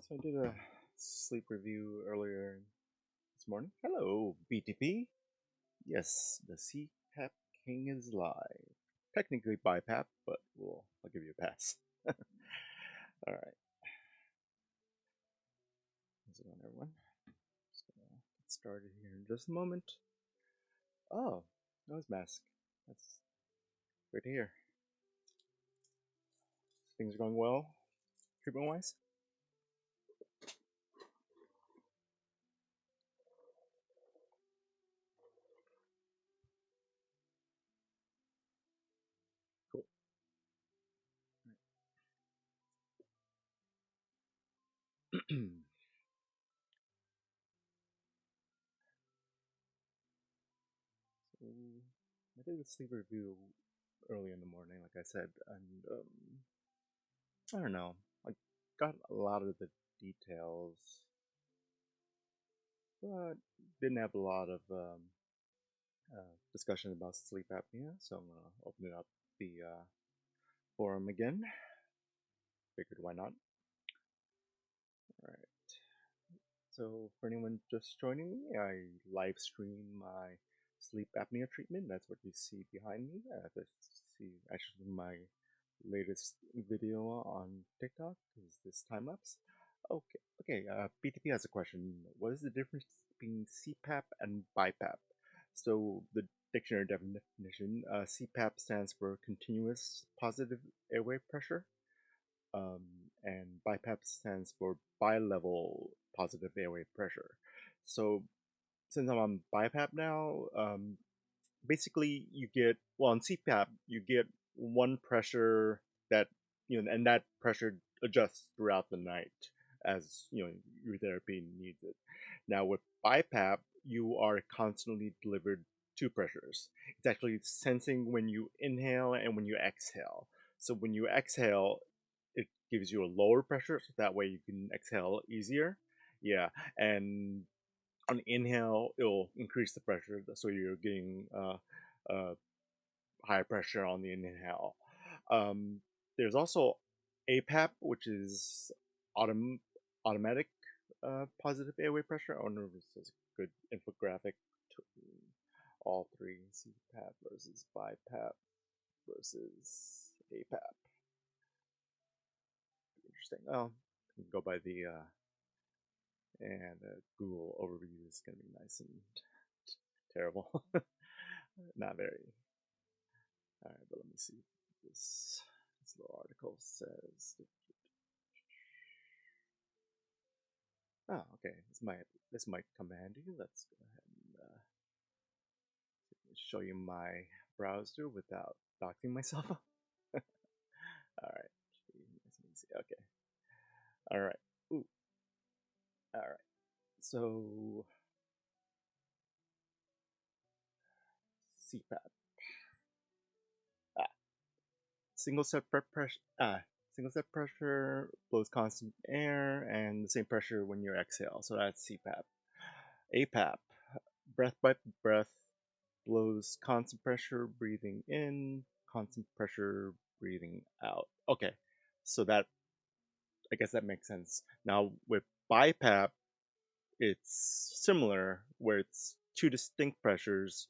So I did a sleep review earlier this morning. Hello, BTP. Yes, the CPAP King is live. Technically BiPAP, but I'll give you a pass. All right, how's it going, everyone? Just gonna get started here in just a moment. Oh, nose mask. That's great to hear. Things are going well, treatment-wise. Cool. So I did a sleep review early in the morning, like I said, and I don't know. I got a lot of the details, but didn't have a lot of discussion about sleep apnea. So I'm gonna open it up the forum again. Figured why not? All right. So for anyone just joining me, I live stream my sleep apnea treatment. That's what you see behind me. That's see actually my latest video on TikTok is this time lapse. Okay. BTP has a question. What is the difference between CPAP and BiPAP? So the dictionary definition, CPAP stands for continuous positive airway pressure, um, and BiPAP stands for bi-level positive airway pressure. So since I'm on BiPAP now, basically you get on CPAP you get one pressure that and that pressure adjusts throughout the night as your therapy needs it. Now with BiPAP, you are constantly delivered two pressures. It's actually sensing when you inhale and when you exhale. So when you exhale, it gives you a lower pressure, so that way you can exhale easier. Yeah, and on inhale, it'll increase the pressure, so you're getting uh, higher pressure on the inhale. Um, there's also APAP, which is autom- automatic positive airway pressure. I don't know if this is a good infographic to all three: CPAP versus BiPAP versus APAP. Interesting. Oh, you can go by the Google overview is going to be nice and terrible. Not very. All right, but let me see what this little article says. Oh, okay. This might come handy. Let's go ahead and show you my browser without doxing myself. All right. Nice and easy. Okay. All right. Ooh. All right. So CPAP. Ah, single set pressure. Single set pressure blows constant air and the same pressure when you exhale. So that's CPAP. APAP. Breath by breath blows constant pressure breathing in, constant pressure breathing out. Okay, so that I guess that makes sense. Now with BiPAP, it's similar where it's two distinct pressures,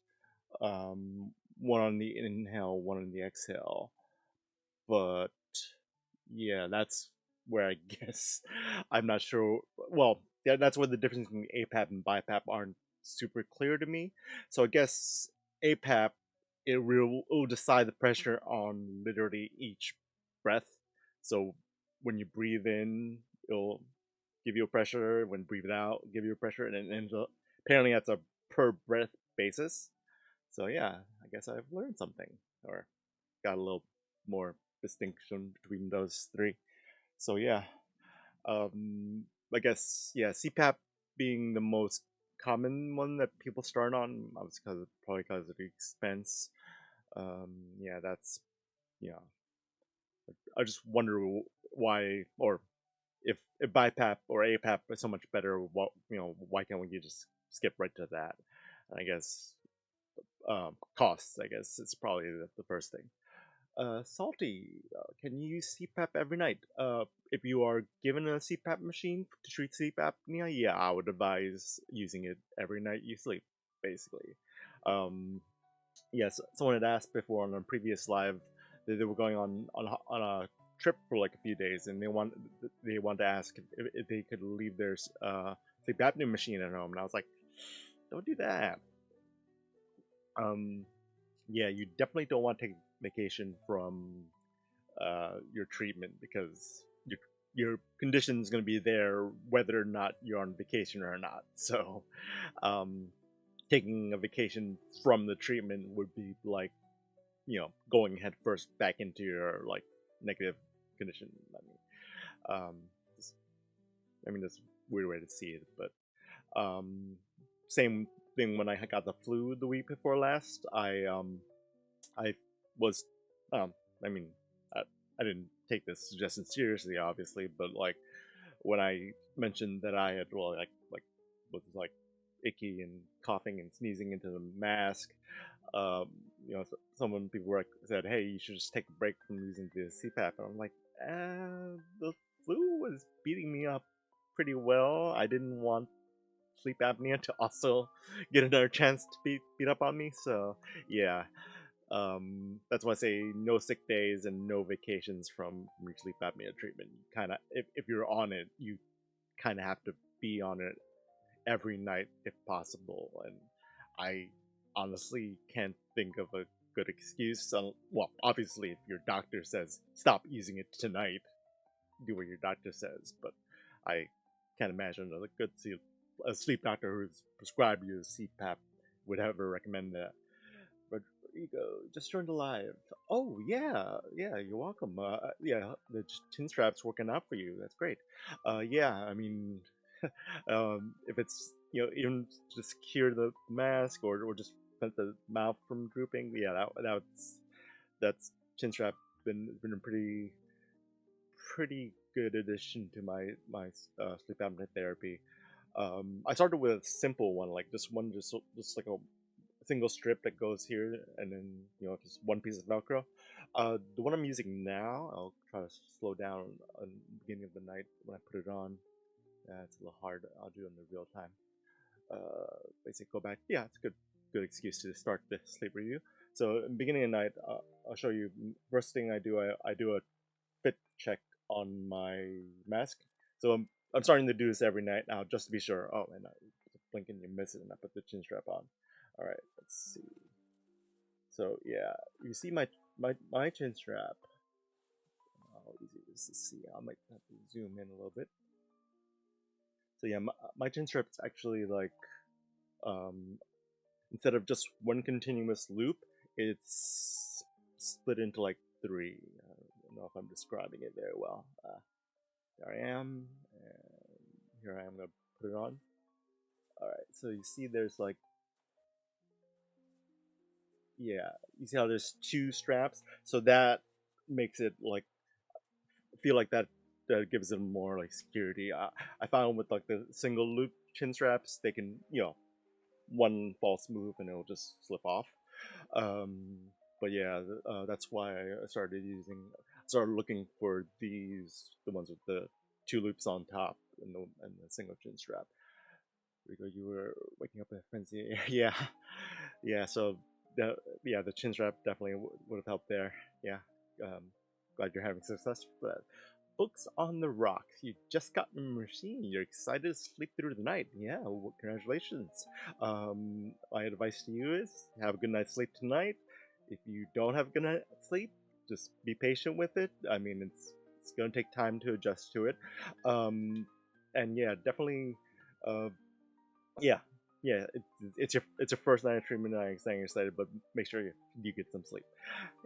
one on the inhale, one on the exhale. But yeah, that's where I guess I'm not sure. Well, yeah, that's where the difference between APAP and BiPAP aren't super clear to me. So I guess APAP it will decide the pressure on literally each breath. So when you breathe in, it'll give you a pressure. When breathe out, give you a pressure, and apparently that's a per breath basis. So yeah, I guess I've learned something or got a little more distinction between those three. So yeah, I guess yeah, CPAP being the most common one that people start on, obviously probably because of the expense. Yeah, that's yeah. I just wonder why, or if BiPAP or APAP is so much better, what why can't we just skip right to that? I guess costs. I guess it's probably the first thing. Salty, can you use CPAP every night? If you are given a CPAP machine to treat sleep apnea, yeah, I would advise using it every night you sleep, basically. Um, yes, someone had asked before on a previous live that they were going on a trip for like a few days, and they wanted to ask if they could leave their sleep apnea machine at home, and I was like, don't do that. Um, yeah, you definitely don't want to take vacation from your treatment because your condition is going to be there whether or not you're on vacation or not. So, um, taking a vacation from the treatment would be like going head first back into your like negative condition. Um, just, that's a weird way to see it, but same thing when I got the flu the week before last. I was, um, I mean, I, I didn't take this suggestion seriously, obviously, but like when I mentioned that I had was like icky and coughing and sneezing into the mask, um, someone people were said, "Hey, you should just take a break from using the CPAP." And I'm like, the flu was beating me up pretty well. I didn't want sleep apnea to also get another chance to beat up on me. So yeah, that's why I say no sick days and no vacations from your sleep apnea treatment. Kind of, if you're on it, you kind of have to be on it every night if possible. And I honestly can't think of a good excuse. Well, obviously, if your doctor says stop using it tonight, do what your doctor says. But I can't imagine a sleep doctor who's prescribed you a CPAP would ever recommend that. Rodrigo just joined live. Oh yeah, yeah, you're welcome. Yeah, the chin strap's working out for you. That's great. Yeah, I mean, if it's even to secure the mask or just prevent the mouth from drooping, yeah, that's chin strap been a pretty good addition to my sleep apnea therapy. I started with a simple one, like just like a single strip that goes here, and then just one piece of Velcro. The one I'm using now, I'll try to slow down on the beginning of the night when I put it on. It's a little hard. I'll do it in the real time. Basically, go back. Yeah, it's a good excuse to start the sleep review. So, in the beginning of the night, I'll show you. First thing I do a fit check on my mask. So I'm starting to do this every night now, just to be sure. Oh, and I blink and you miss it, and I put the chin strap on. All right, let's see. So yeah, you see my chin strap. How easy it is to see. I might have to zoom in a little bit. So yeah, my chin strap's actually like um, instead of just one continuous loop, it's split into like three. I don't know if I'm describing it very well. There I am, and here I am gonna put it on. All right, so you see there's like yeah, you see how there's two straps, so that makes it like feel like that gives them more like security. I found with like the single loop chin straps, they can one false move and it'll just slip off. Um, but yeah, that's why I started looking for the ones with the two loops on top and the single chin strap. Rico, you were waking up in a frenzy. Yeah, yeah. So the chin strap definitely would have helped there. Yeah, um, glad you're having success with that. Books on the rocks. You just got a machine. You're excited to sleep through the night. Yeah, well, congratulations. My advice to you is have a good night's sleep tonight. If you don't have a good night's sleep, just be patient with it. I mean, it's going to take time to adjust to it. Um, and yeah, definitely. Uh, yeah, yeah. It's your first night of treatment. I'm saying excited, but make sure you get some sleep.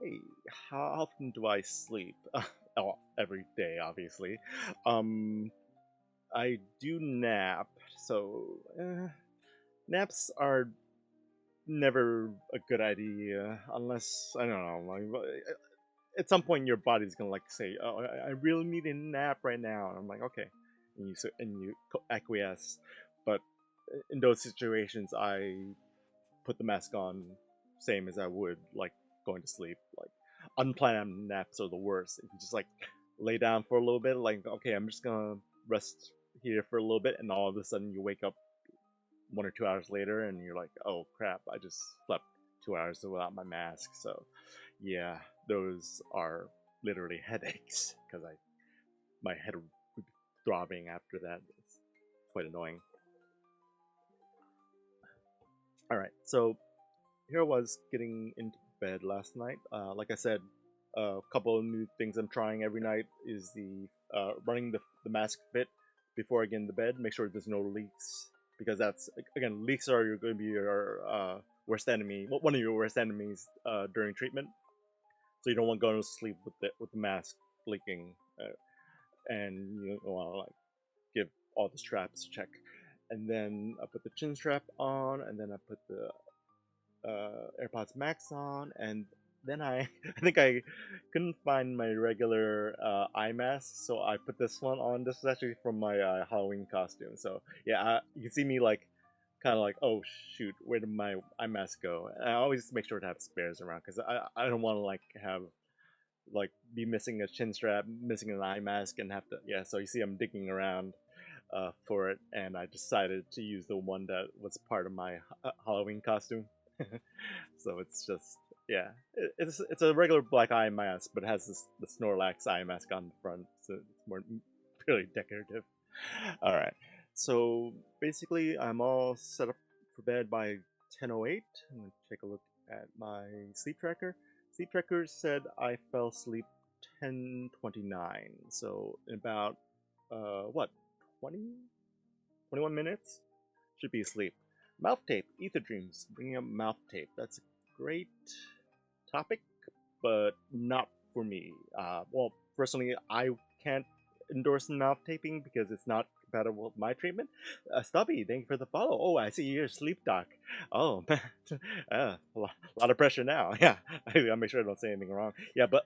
Hey, how often do I sleep? Oh, every day, obviously. Um, I do nap, so naps are never a good idea unless I don't know. At some point, your body's gonna like say, "Oh, I really need a nap right now," and I'm like, "Okay," and you acquiesce. But in those situations, I put the mask on, same as I would like going to sleep. Like unplanned naps are the worst. If you just like lay down for a little bit, like okay, I'm just gonna rest here for a little bit, and all of a sudden you wake up 1 or 2 hours later, and you're like, oh crap, I just slept 2 hours without my mask. So, yeah, those are literally headaches because I my head would be throbbing after that. It's quite annoying. All right, so here I was getting into bed last night. Like I said, a couple of new things I'm trying every night is the running the mask fit before I get into bed. Make sure there's no leaks because that's again leaks are going to be your worst enemy. One of your worst enemies during treatment. So you don't want going to sleep with the mask leaking, and you want to like give all the straps a check. And then I put the chin strap on, and then I put the AirPods Max on, and then I think I couldn't find my regular eye mask, so I put this one on. This is actually from my Halloween costume. So yeah, you can see me like kind of like, oh shoot, where did my eye mask go? And I always make sure to have spares around because I don't want to like have like be missing a chin strap, missing an eye mask, and have to yeah. So you see, I'm digging around for it, and I decided to use the one that was part of my Halloween costume. So it's just yeah, it's a regular black eye mask, but it has the Snorlax eye mask on the front, so it's more really decorative. All right, so basically I'm all set up for bed by 10:08. I'm gonna take a look at my sleep tracker. Sleep tracker said I fell asleep 10:29, so in about what 20 21 minutes should be asleep. Mouth tape, ether dreams, bringing up mouth tape. That's a great topic, but not for me. Well, personally, I can't endorse mouth taping because it's not compatible with my treatment. Stubby, thank you for the follow. Oh, I see you're a sleep doc. Oh, man. A lot of pressure now. Yeah, I gotta make sure I don't say anything wrong. Yeah, but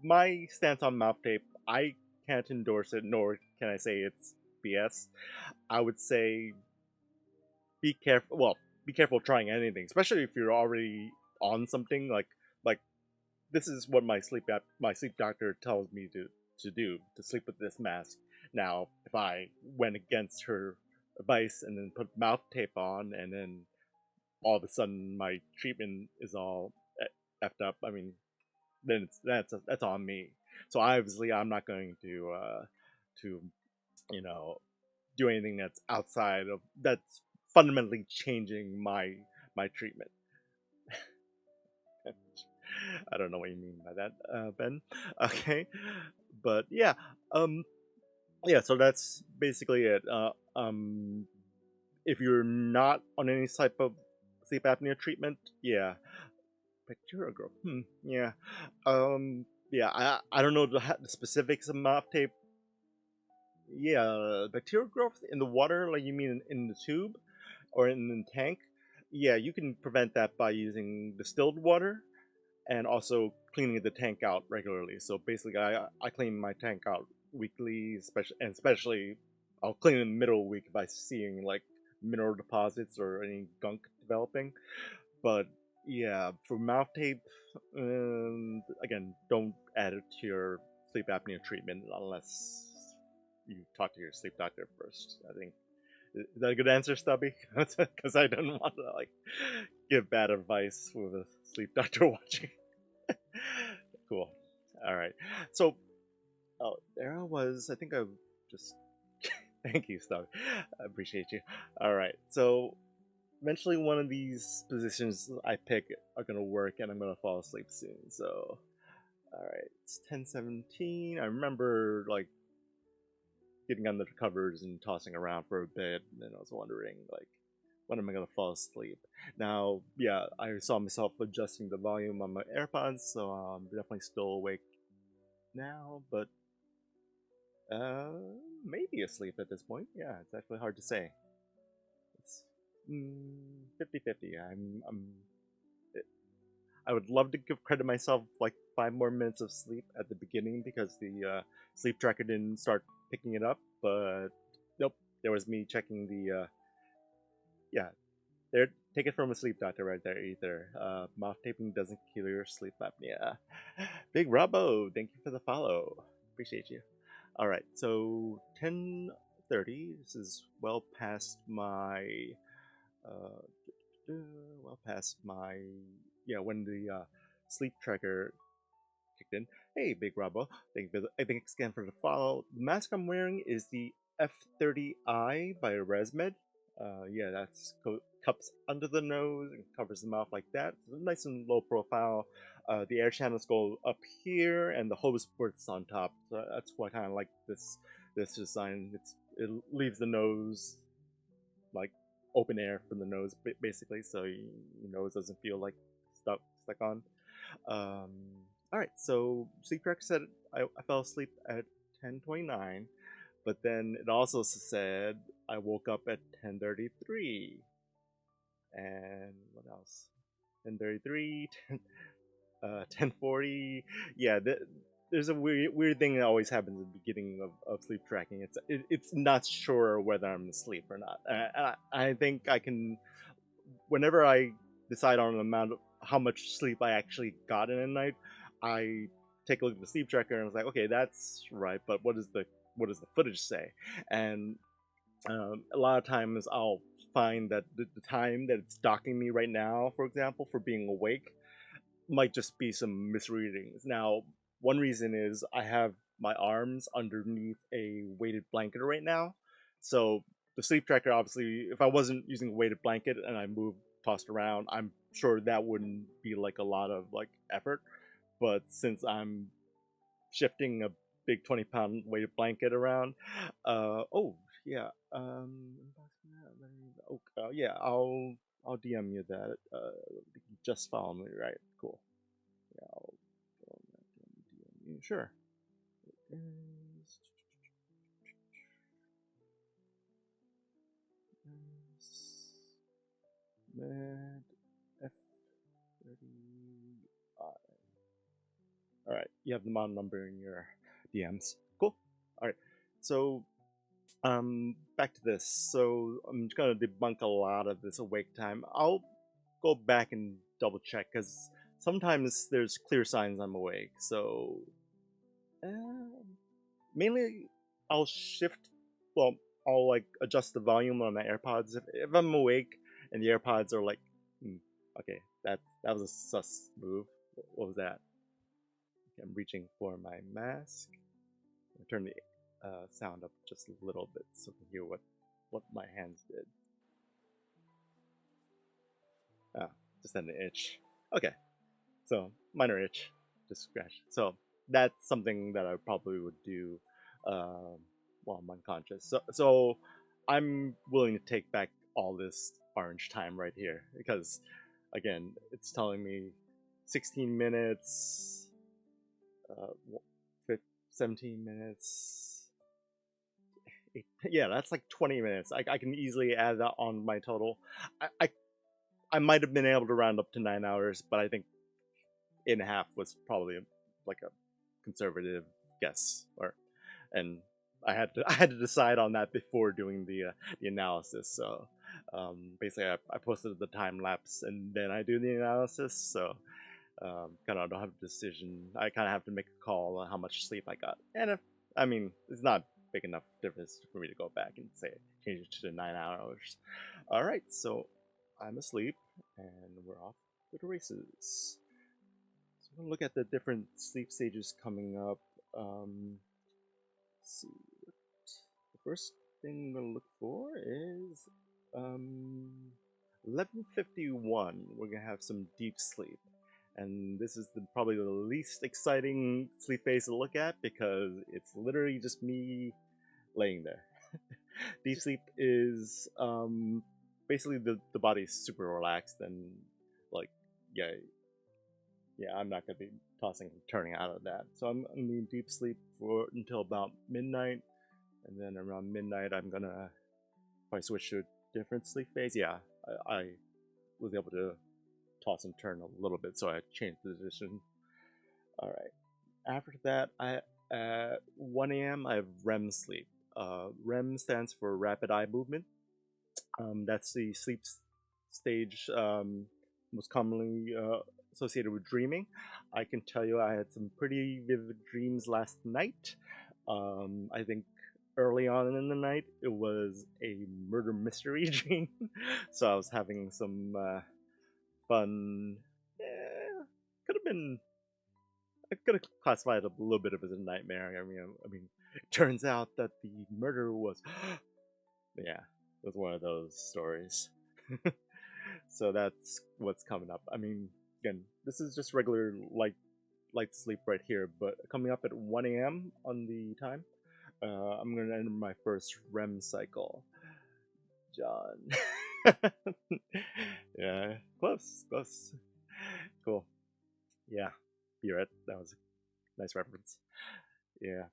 my stance on mouth tape, I can't endorse it, nor can I say it's BS. I would say be careful. Well, be careful trying anything, especially if you're already on something. Like this is what my sleep doctor tells me to do to sleep with this mask. Now, if I went against her advice and then put mouth tape on, and then all of a sudden my treatment is all effed up, I mean, then that's on me. So obviously, I'm not going to you know do anything that's outside of that's fundamentally changing my treatment. I don't know what you mean by that, Ben. Okay, but yeah, um, yeah. So that's basically it. If you're not on any type of sleep apnea treatment, yeah, bacterial growth. Yeah, yeah. I don't know the specifics of mouth tape. Yeah, bacterial growth in the water, like you mean in the tube or in the tank. Yeah, you can prevent that by using distilled water and also cleaning the tank out regularly. So basically, I clean my tank out weekly, especially I'll clean in the middle of the week if I seeing like mineral deposits or any gunk developing. But yeah, for mouth tape, again, don't add it to your sleep apnea treatment unless you talk to your sleep doctor first. I think is that a good answer, Stubby? Because I don't want to like give bad advice with a sleep doctor watching. Cool. All right. So, oh, there I was. I think I just thank you, Stubby. I appreciate you. All right. So eventually, one of these positions I pick are gonna work, and I'm gonna fall asleep soon. So, all right. It's 10:17. I remember like getting under the covers and tossing around for a bit, and then I was wondering like when am I gonna fall asleep? Now, yeah, I saw myself adjusting the volume on my AirPods, so I'm definitely still awake now, but uh, maybe asleep at this point. Yeah, it's actually hard to say. It's 50-50. I would love to give credit myself like 5 more minutes of sleep at the beginning because the sleep tracker didn't start picking it up, but nope, there was me checking the yeah, there take it from a sleep doctor right there, Ether. Mouth taping doesn't cure your sleep apnea. Big Robbo, thank you for the follow. Appreciate you. All right, so 10:30. This is uh, well past my when the sleep tracker kicked in. Hey, Big Robbo, thanks again for the follow. The mask I'm wearing is the F30i by ResMed. Yeah, that's cups under the nose and covers the mouth like that. So nice and low profile. The air channels go up here, and the hose ports on top. So that's why I kind of like this design. It leaves the nose like open air from the nose, basically, so your nose doesn't feel like stuck on. Um, all right, so sleep tracker said I fell asleep at 10:29, but then it also said I woke up at 10:33, and what else? 10:33, 10:40. Yeah, there's a weird thing that always happens at the beginning of sleep tracking. It's not sure whether I'm asleep or not. I think I can, whenever I decide on the amount of how much sleep I actually got in a night, I take a look at the sleep tracker and I was like, okay, that's right, but what does the footage say? And a lot of times I'll find that the time that it's docking me right now, for example, for being awake, might just be some misreadings. Now, one reason is I have my arms underneath a weighted blanket right now. So the sleep tracker, obviously, if I wasn't using a weighted blanket and I moved, tossed around, I'm sure that wouldn't be like a lot of like effort. But since I'm shifting a big 20-pound weighted blanket around, oh yeah, yeah, I'll DM you that. You just follow me, right? Cool. Yeah, I'll go on that DM you. Sure. It is med F30i. All right, you have the model number in your DMs. Cool. All right, so back to this. So I'm just gonna debunk a lot of this awake time. I'll go back and double check because sometimes there's clear signs I'm awake. So mainly I'll shift. Well, I'll like adjust the volume on my AirPods if I'm awake and the AirPods are like, okay, that was a sus move. What was that? Okay, I'm reaching for my mask. I'll turn the sound up just a little bit so you can hear what my hands did. Ah, just had an itch. Okay, so minor itch, just scratch. So that's something that I probably would do um, while I'm unconscious. So I'm willing to take back all this orange time right here because, again, it's telling me 16 minutes, uh, 17 minutes. Yeah, that's like 20 minutes. I can easily add that on my total. I, I I might have been able to round up to 9 hours, but I think 8.5 was probably like a conservative guess. And I had to decide on that before doing the analysis. So basically, I posted the time lapse and then I do the analysis. So kind of don't have a decision. I kind of have to make a call on how much sleep I got, and if I mean it's not big enough difference for me to go back and say change it to 9 hours. All right, so I'm asleep and we're off to the races. So I'm gonna look at the different sleep stages coming up. Let's see. The first thing I'm gonna look for is 11:51. We're gonna have some deep sleep, and this is probably the least exciting sleep phase to look at because it's literally just me laying there. Deep sleep is basically the body's super relaxed and like yeah yeah, I'm not gonna be tossing and turning out of that. So I'm gonna be in deep sleep for until about midnight, and then around midnight I'm gonna probably switch to a different sleep phase. Yeah, I was able to toss and turn a little bit, so I changed the position. All right. After that, I at 1 a.m. I have REM sleep. REM stands for rapid eye movement. That's the stage, most commonly associated with dreaming. I can tell you I had some pretty vivid dreams last night. I think early on in the night it was a murder mystery dream, so I was having some fun. Yeah, could have been. I could have classified it a little bit of as a nightmare. I mean, it turns out that the murder was, yeah, it was one of those stories. So that's what's coming up. I mean, again, this is just regular light sleep right here, but coming up at 1 a.m. on the time, I'm gonna enter my first REM cycle. John. Yeah, close, close. Cool. Yeah, you're right. That was a nice reference. Yeah.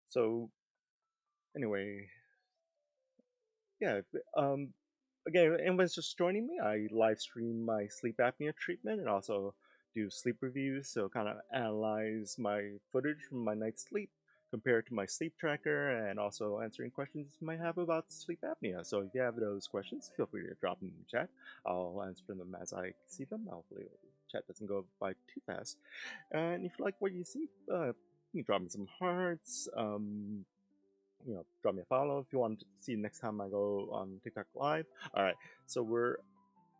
So anyway, yeah. Again, anyone's just joining me, I live stream my sleep apnea treatment and also do sleep reviews. So kind of analyze my footage from my night's sleep, compare it to my sleep tracker, and also answering questions you might have about sleep apnea. So if you have those questions, feel free to drop them in the chat. I'll answer them as I see them. Hopefully, the chat doesn't go by too fast. And if you like what you see, you can drop me some hearts. Drop me a follow if you want to see next time I go on TikTok live. All right, so we're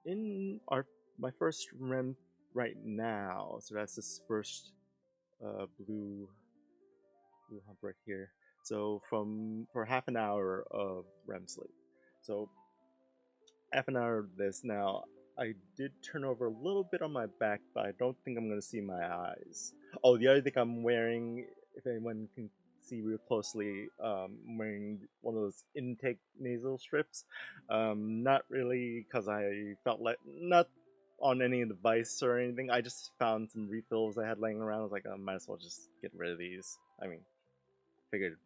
in our my first REM right now. So that's this first blue hump right here. So for half an hour of REM sleep. So half an hour of this now. I did turn over a little bit on my back, but I don't think I'm gonna see my eyes. Oh, the other thing I'm wearing, if anyone can see real closely, I'm wearing one of those intake nasal strips. Not really because I felt like not on any device or anything. I just found some refills I had laying around. I was like, I might as well just get rid of these. I mean, figured,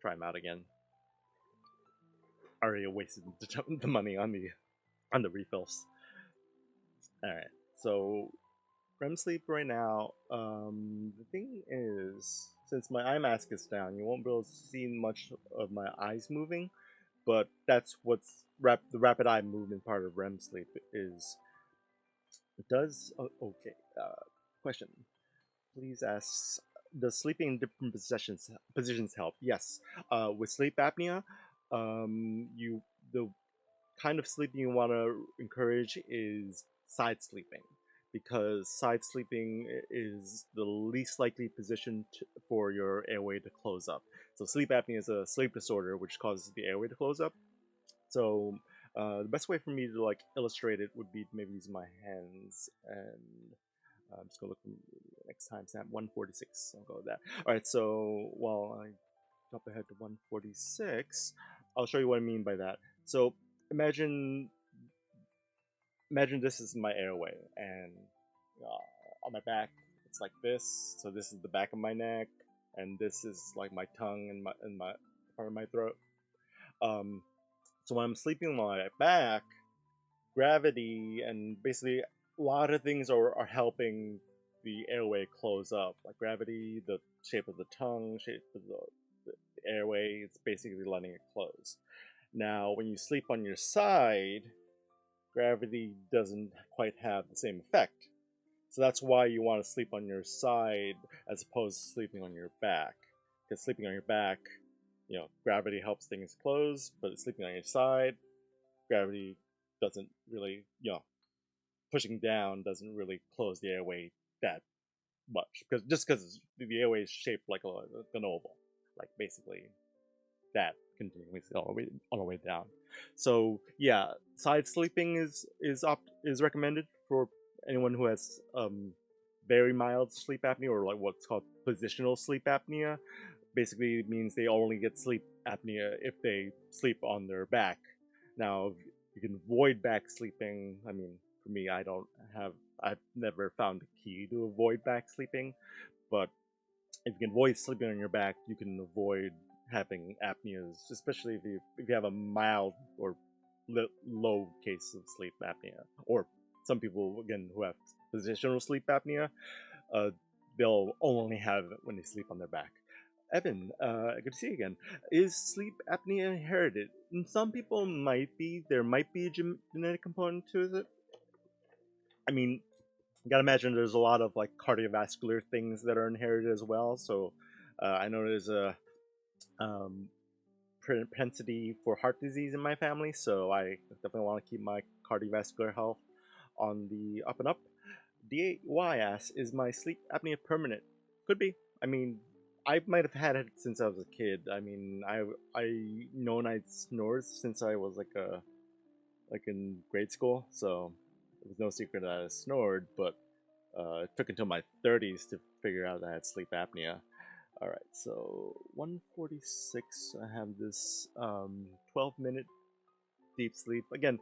try them out again. Already wasted the money on the refills. All right, so REM sleep right now. The thing is, since my eye mask is down, you won't be able to see much of my eyes moving. But that's what's the rapid eye movement part of REM sleep is. It does okay. Question. Please ask. Does sleeping in different positions help? Yes. With sleep apnea, you the kind of sleeping you want to encourage is side sleeping because side sleeping is the least likely position for your airway to close up. So sleep apnea is a sleep disorder which causes the airway to close up. So the best way for me to like illustrate it would be to maybe use my hands and I'm just gonna look next time stamp 146. I'll go with that. All right. So while I jump ahead to 146, I'll show you what I mean by that. So imagine this is my airway, and on my back it's like this. So this is the back of my neck, and this is like my tongue and my part of my throat. So when I'm sleeping on my back, gravity and basically a lot of things are helping the airway close up. Like gravity, the shape of the tongue, shape of the airway, it's basically letting it close. Now, when you sleep on your side, gravity doesn't quite have the same effect. So that's why you want to sleep on your side as opposed to sleeping on your back. Because sleeping on your back, gravity helps things close, but sleeping on your side, gravity doesn't really, pushing down doesn't really close the airway that much. Because the airway is shaped like an oval, like basically that continuously all the way down. So yeah, side sleeping is recommended for anyone who has very mild sleep apnea or like what's called positional sleep apnea. Basically, it means they only get sleep apnea if they sleep on their back. Now, you can avoid back sleeping. I mean, for me, I've never found the key to avoid back sleeping, but if you can avoid sleeping on your back, you can avoid having apneas, especially if you have a mild or low case of sleep apnea, or some people again who have positional sleep apnea, uh, they'll only have it when they sleep on their back. Evan, good to see you again. Is sleep apnea inherited? Some people might be. There might be a genetic component to it. I mean, you gotta imagine there's a lot of like cardiovascular things that are inherited as well. So I know there's a um, propensity for heart disease in my family, so I definitely want to keep my cardiovascular health on the up and up. DY asks, is my sleep apnea permanent? Could be. I mean, I might have had it since I was a kid. I mean, I known I snored since I was like in grade school, so it was no secret that I snored. But it took until my 30s to figure out that I had sleep apnea. All right, so 146. I have this 12-minute deep sleep. Again,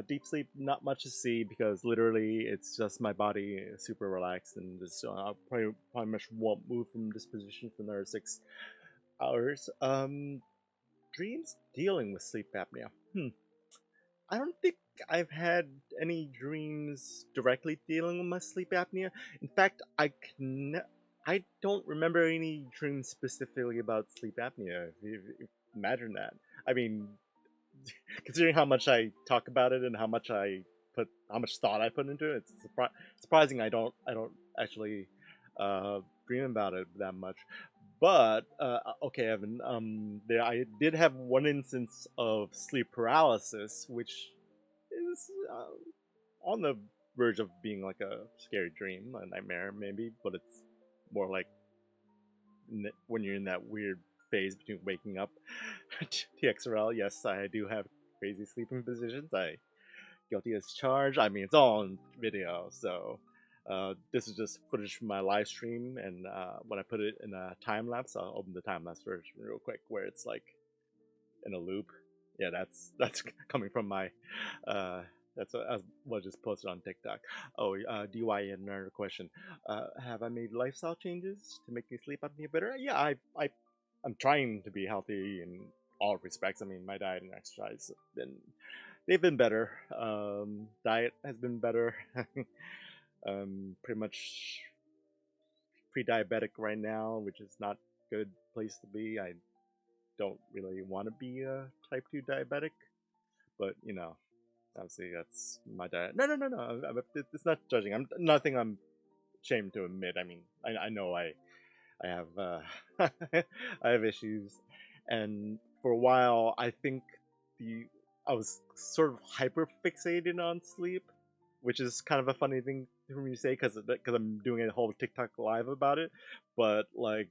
deep sleep, not much to see because literally it's just my body super relaxed and just probably much won't move from this position for another 6 hours. Dreams dealing with sleep apnea. I don't think I've had any dreams directly dealing with my sleep apnea. In fact, I don't remember any dreams specifically about sleep apnea. If imagine that. I mean, considering how much I talk about it and how much thought I put into it, it's surprising I don't actually dream about it that much. But okay, Evan. I did have one instance of sleep paralysis, which is on the verge of being like a scary dream, a nightmare maybe, but it's more like when you're in that weird phase between waking up. TXRL, yes, I do have crazy sleeping positions. I guilty as charged. I mean, it's all on video, so this is just footage from my live stream, and when I put it in a time lapse, I'll open the time lapse version real quick, where it's like in a loop. Yeah, that's coming from my. Uh, that's what I was just posted on TikTok. Oh, DY had another question. Have I made lifestyle changes to make me sleep apnea better? Yeah, I'm trying to be healthy in all respects. I mean, my diet and exercise have been they've been better. Diet has been better. Pretty much pre-diabetic right now, which is not a good place to be. I don't really want to be a type 2 diabetic, but obviously that's my diet. No, no, no, no. It's not judging. I'm nothing. I'm ashamed to admit. I mean, I know I have I have issues, and for a while I think the I was sort of hyper fixated on sleep, which is kind of a funny thing for me to say because I'm doing a whole TikTok live about it. But like,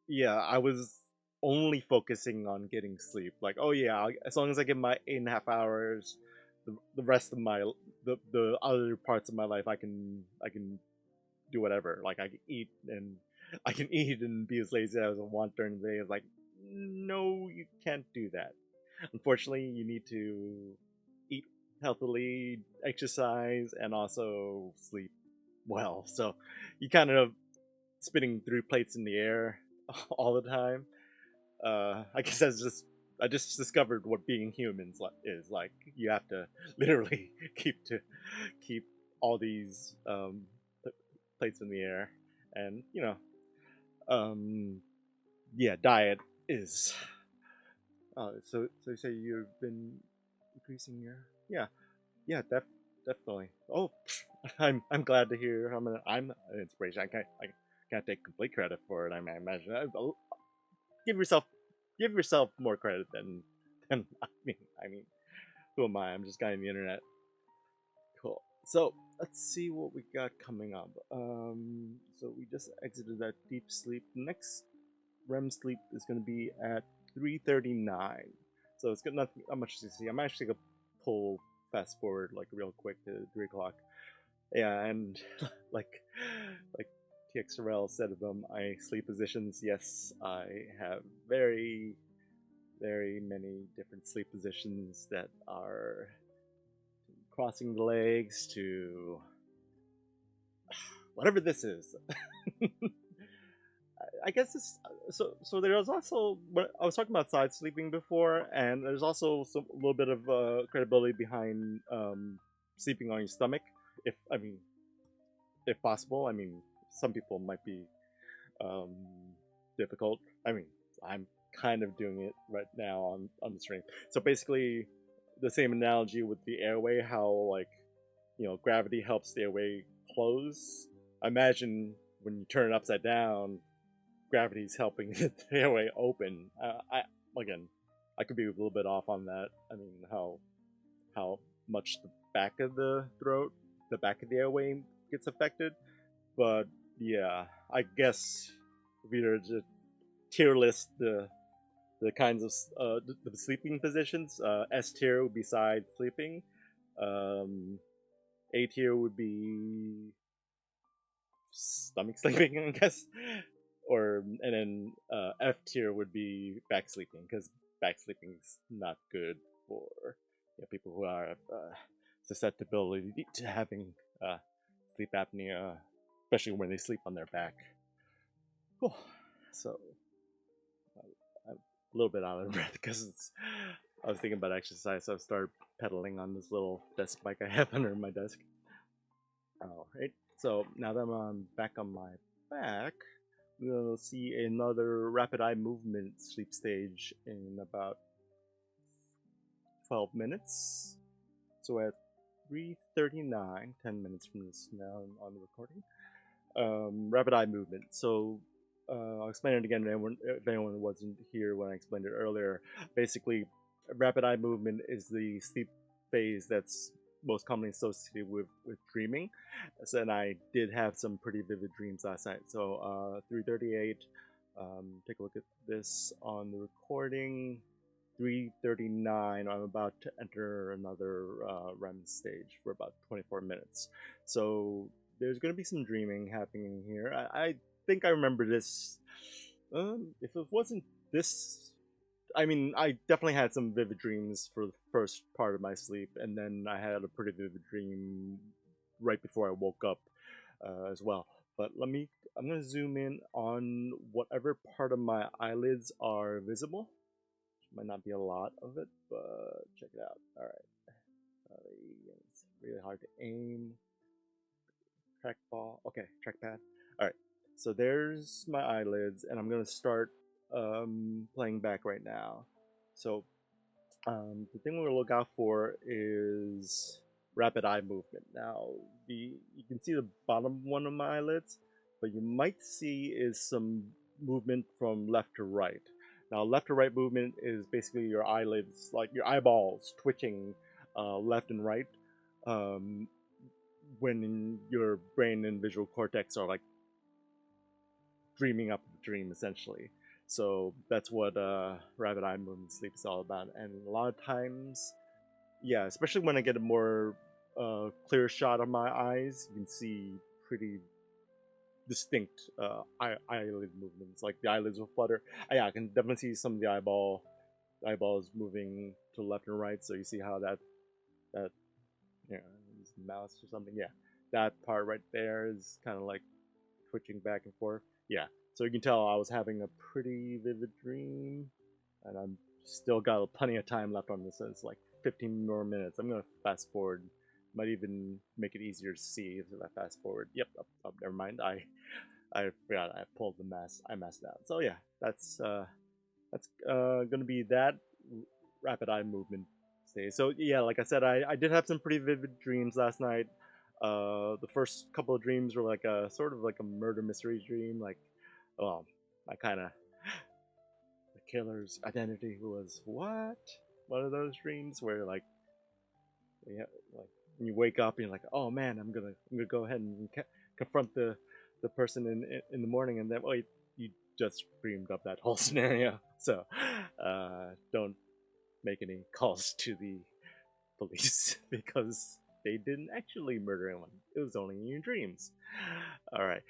yeah, I was only focusing on getting sleep. Like, oh yeah, as long as I get my 8.5 hours, the rest of the other parts of my life, I can do whatever. Like I can eat and be as lazy as I want during the day. It's like, no, you can't do that. Unfortunately, you need to eat healthily, exercise, and also sleep well. So you kind of spinning through plates in the air all the time. I guess I just discovered what being humans is like. You have to literally keep all these plates in the air, and um, yeah, diet is. So you say you've been increasing your yeah definitely. Oh, I'm glad to hear. I'm an inspiration. I can't take complete credit for it. I imagine give yourself give yourself more credit than I mean who am I? I'm just guy on the internet. Cool. So let's see what we got coming up. So we just exited that deep sleep. Next REM sleep is going to be at 3:39. So it's got not much to see. I'm actually gonna pull fast forward like real quick to 3 o'clock. Yeah, and like like TXRL said about my sleep positions. Yes, I have very many different sleep positions that are crossing the legs to whatever this is. I guess it's so. There's also what I was talking about side sleeping before, and there's also a little bit of credibility behind sleeping on your stomach. I mean, if possible. I mean, some people might be um, difficult. I mean, I'm kind of doing it right now on the stream. So basically, the same analogy with the airway, how like gravity helps the airway close. I imagine when you turn it upside down, gravity's helping the airway open. I again, I could be a little bit off on that. I mean, how much the back of the throat, the back of the airway gets affected, but yeah, I guess if you were to tier list the kinds of the sleeping positions, S tier would be side sleeping. Um, A tier would be stomach sleeping, I guess, or and then F tier would be back sleeping because back sleeping is not good for people who are susceptibility to having uh, sleep apnea, especially when they sleep on their back. Whew. So I'm a little bit out of breath because I was thinking about exercise, so I started pedaling on this little desk bike I have under my desk. All right. So now that I'm back on my back, we'll see another rapid eye movement sleep stage in about 12 minutes. So at 3:39, 10 minutes from this now on the recording. Rapid eye movement. So I'll explain it again if anyone wasn't here when I explained it earlier. Basically, rapid eye movement is the sleep phase that's most commonly associated with dreaming. So, and I did have some pretty vivid dreams last night. So 3:38. Take a look at this on the recording. 3:39. I'm about to enter another REM stage for about 24 minutes. So there's going to be some dreaming happening here. I think I remember this. If it wasn't this, I mean, I definitely had some vivid dreams for the first part of my sleep, and then I had a pretty vivid dream right before I woke up as well. But I'm going to zoom in on whatever part of my eyelids are visible. Might not be a lot of it, but check it out. All right. It's really hard to aim. Trackball. Okay, trackpad. All right. So there's my eyelids, and I'm gonna start playing back right now. So the thing we're gonna look out for is rapid eye movement. Now, you can see the bottom one of my eyelids, but you might see is some movement from left to right. Now, left to right movement is basically your eyelids, like your eyeballs, twitching left and right um, when your brain and visual cortex are like dreaming up the dream, essentially. So that's what rapid eye movement sleep is all about. And a lot of times, yeah, especially when I get a more clear shot of my eyes, you can see pretty distinct eyelid movements. Like the eyelids will flutter. Yeah, I can definitely see some of the eyeballs moving to left and right. So you see how that mouse or something. Yeah, that part right there is kind of like twitching back and forth. Yeah, so you can tell I was having a pretty vivid dream, and I'm still got plenty of time left on this. So it's like 15 more minutes. I'm gonna fast forward. Might even make it easier to see if I fast forward. Yep. Never mind. I forgot I pulled the mask. I messed out. So yeah, that's gonna be that rapid eye movement stage. So yeah, like I said, I did have some pretty vivid dreams last night. The first couple of dreams were like a sort of like a murder mystery dream. Like, well, I kind of the killer's identity was what? One of those dreams where like, yeah, like when you wake up and you're like, oh man, I'm gonna go ahead and confront the person in the morning, and then wait, you just dreamed up that whole scenario. So, don't make any calls to the police because they didn't actually murder anyone. It was only in your dreams. All right.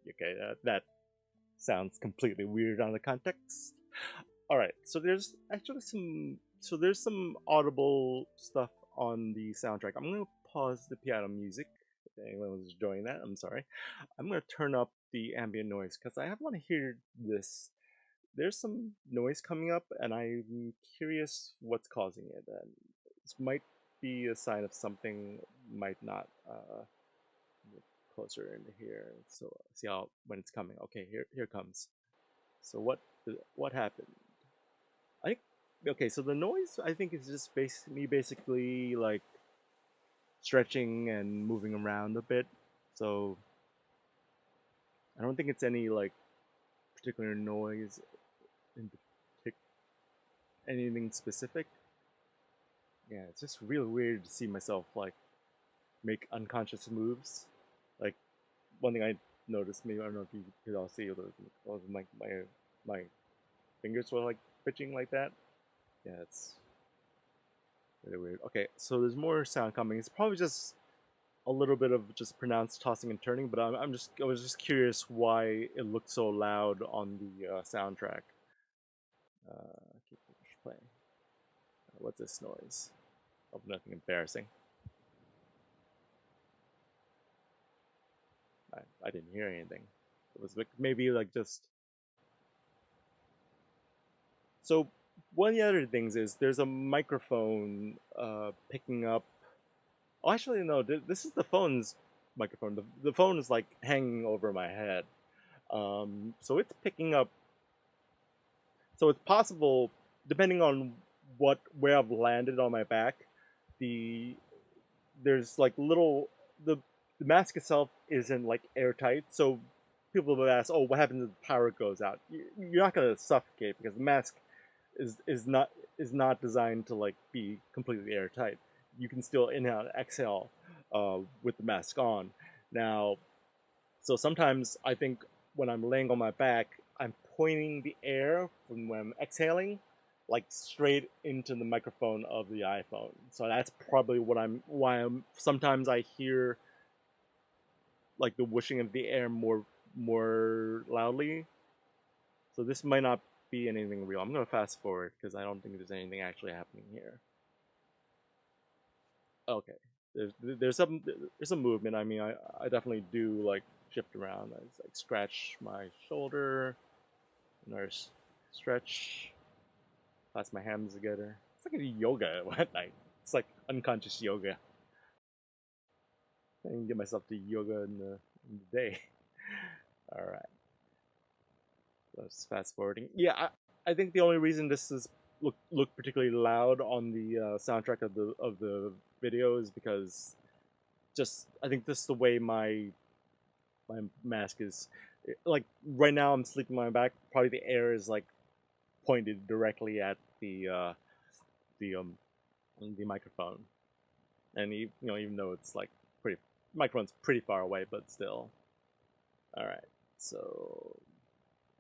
Okay, that sounds completely weird out of context. All right, so there's actually there's some audible stuff on the soundtrack. I'm gonna pause the piano music. If anyone was enjoying that, I'm sorry. I'm gonna turn up the ambient noise because I want to hear this. There's some noise coming up, and I'm curious what's causing it. And this might be a sign of something, might not. Closer into here, so see how when it's coming. Okay, here comes. So what happened? I think okay. So the noise I think is just basically like stretching and moving around a bit. So I don't think it's any like particular noise in particular, anything specific. Yeah, it's just really weird to see myself like make unconscious moves. Like one thing I noticed, maybe I don't know if you could all see, was my fingers were like twitching like that. Yeah, it's really weird. Okay, so there's more sound coming. It's probably just a little bit of just pronounced tossing and turning, but I was just curious why it looked so loud on the soundtrack. Keep playing. What's this noise? Oh, nothing embarrassing. I didn't hear anything. It was like maybe like just so. One of the other things is there's a microphone picking up. Oh, actually, no. This is the phone's microphone. The phone is like hanging over my head, so it's picking up. So it's possible, depending on where I've landed on my back, the there's like little the the mask itself isn't like airtight, so people will ask, "Oh, what happens if the power goes out?" You're not gonna suffocate because the mask is not designed to like be completely airtight. You can still inhale and exhale with the mask on. Now, so sometimes I think when I'm laying on my back, I'm pointing the air from when I'm exhaling, like straight into the microphone of the iPhone. So that's probably why I'm sometimes I hear like the whooshing of the air more loudly. So this might not be anything real. I'm gonna fast forward because I don't think there's anything actually happening here. Okay, there's some movement. I mean, I definitely do like shift around. I like scratch my shoulder, another stretch, clasp my hands together. It's like a yoga at night. It's like unconscious yoga. I can get myself to yoga in the day. All right, let's fast forwarding. Yeah, I think the only reason this is look particularly loud on the soundtrack of the video is because just I think this is the way my mask is. Like right now, I'm sleeping on my back. Probably the air is like pointed directly at the the microphone, and even though it's like pretty microphone's pretty far away, but still. All right, so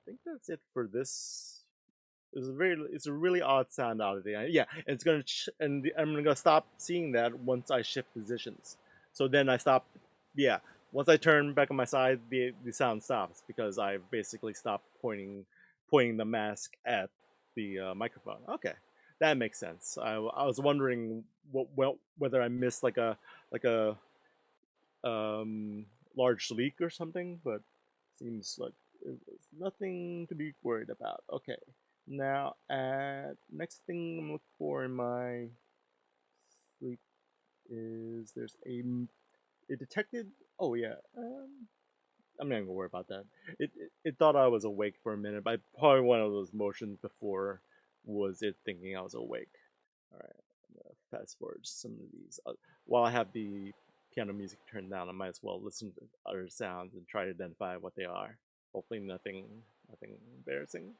I think that's it for this. It's a really odd sound out of the yeah. It's gonna I'm gonna stop seeing that once I shift positions. So then I stop. Yeah, once I turn back on my side, the sound stops because I've basically stopped pointing the mask at the microphone. Okay, that makes sense. I was wondering whether I missed like a um, large leak or something, but seems like it's nothing to be worried about. Okay, now next thing I'm looking for in my sleep is there's it detected. Oh yeah, I'm not gonna worry about that. It thought I was awake for a minute, but probably one of those motions before was it thinking I was awake. All right, I'm gonna fast forward some of these. While I have the piano music turned down, I might as well listen to other sounds and try to identify what they are. Hopefully, nothing embarrassing.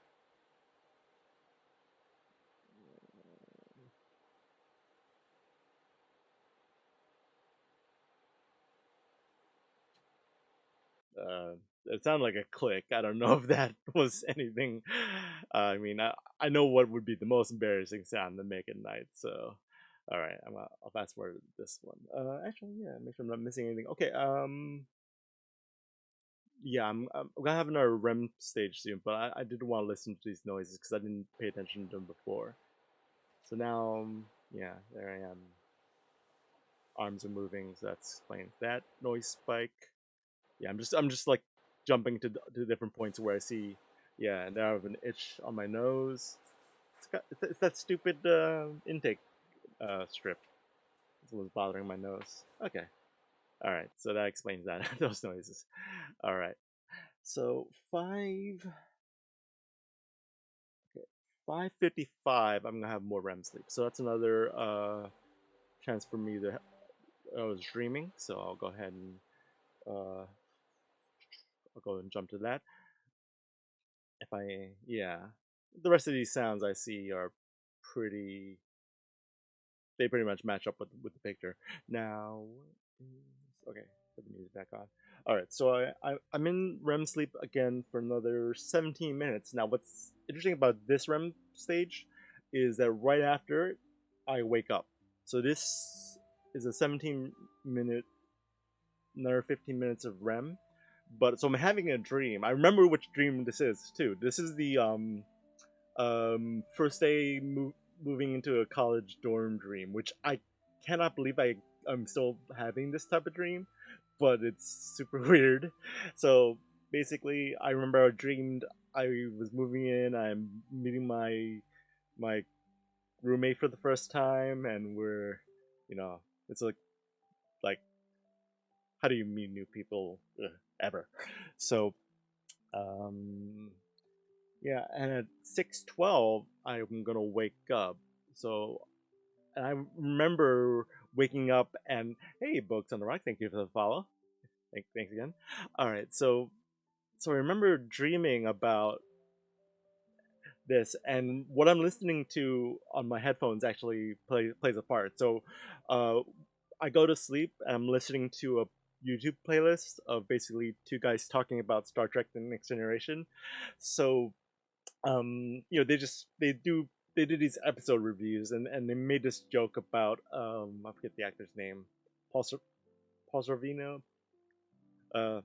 Uh, it sounded like a click. I don't know if that was anything. I mean, I know what would be the most embarrassing sound to make at night. So, all right, I'll fast forward this one. Actually, yeah, make sure I'm not missing anything. Okay, yeah, I'm gonna have another REM stage soon, but I did want to listen to these noises because I didn't pay attention to them before. So now, yeah, there I am. Arms are moving, so that explains that noise spike. Yeah, I'm just like jumping to different points where I see, yeah, and now I have an itch on my nose. It's that stupid intake strip. It's what's bothering my nose. Okay, all right, so that explains that those noises. All right, so five. 5:55, I'm gonna have more REM sleep. So that's another chance for me to. I was dreaming, so I'll go and jump to that. If I Yeah, the rest of these sounds I see are pretty. They pretty much match up with the picture. Now, okay, put the music back on. All right, so I'm in REM sleep again for another 17 minutes. Now, what's interesting about this REM stage is that right after I wake up. So this is a 17-minute, another 15 minutes of REM. But so I'm having a dream. I remember which dream this is too. This is the first day moving into a college dorm dream, which I cannot believe I'm still having this type of dream, but it's super weird. So basically, I remember I dreamed I was moving in. I'm meeting my roommate for the first time, and you know, it's like how do you meet new people ever? So um, yeah, and at 6:12, I'm gonna wake up. So, and I remember waking up and hey, books on the rock. Thank you for the follow. Thanks again. All right, so I remember dreaming about this, and what I'm listening to on my headphones actually plays a part. So, uh, I go to sleep and I'm listening to a YouTube playlist of basically two guys talking about Star Trek: The Next Generation. So they did these episode reviews, and they made this joke about I forget the actor's name, Paul Paul Sorvino. Uh,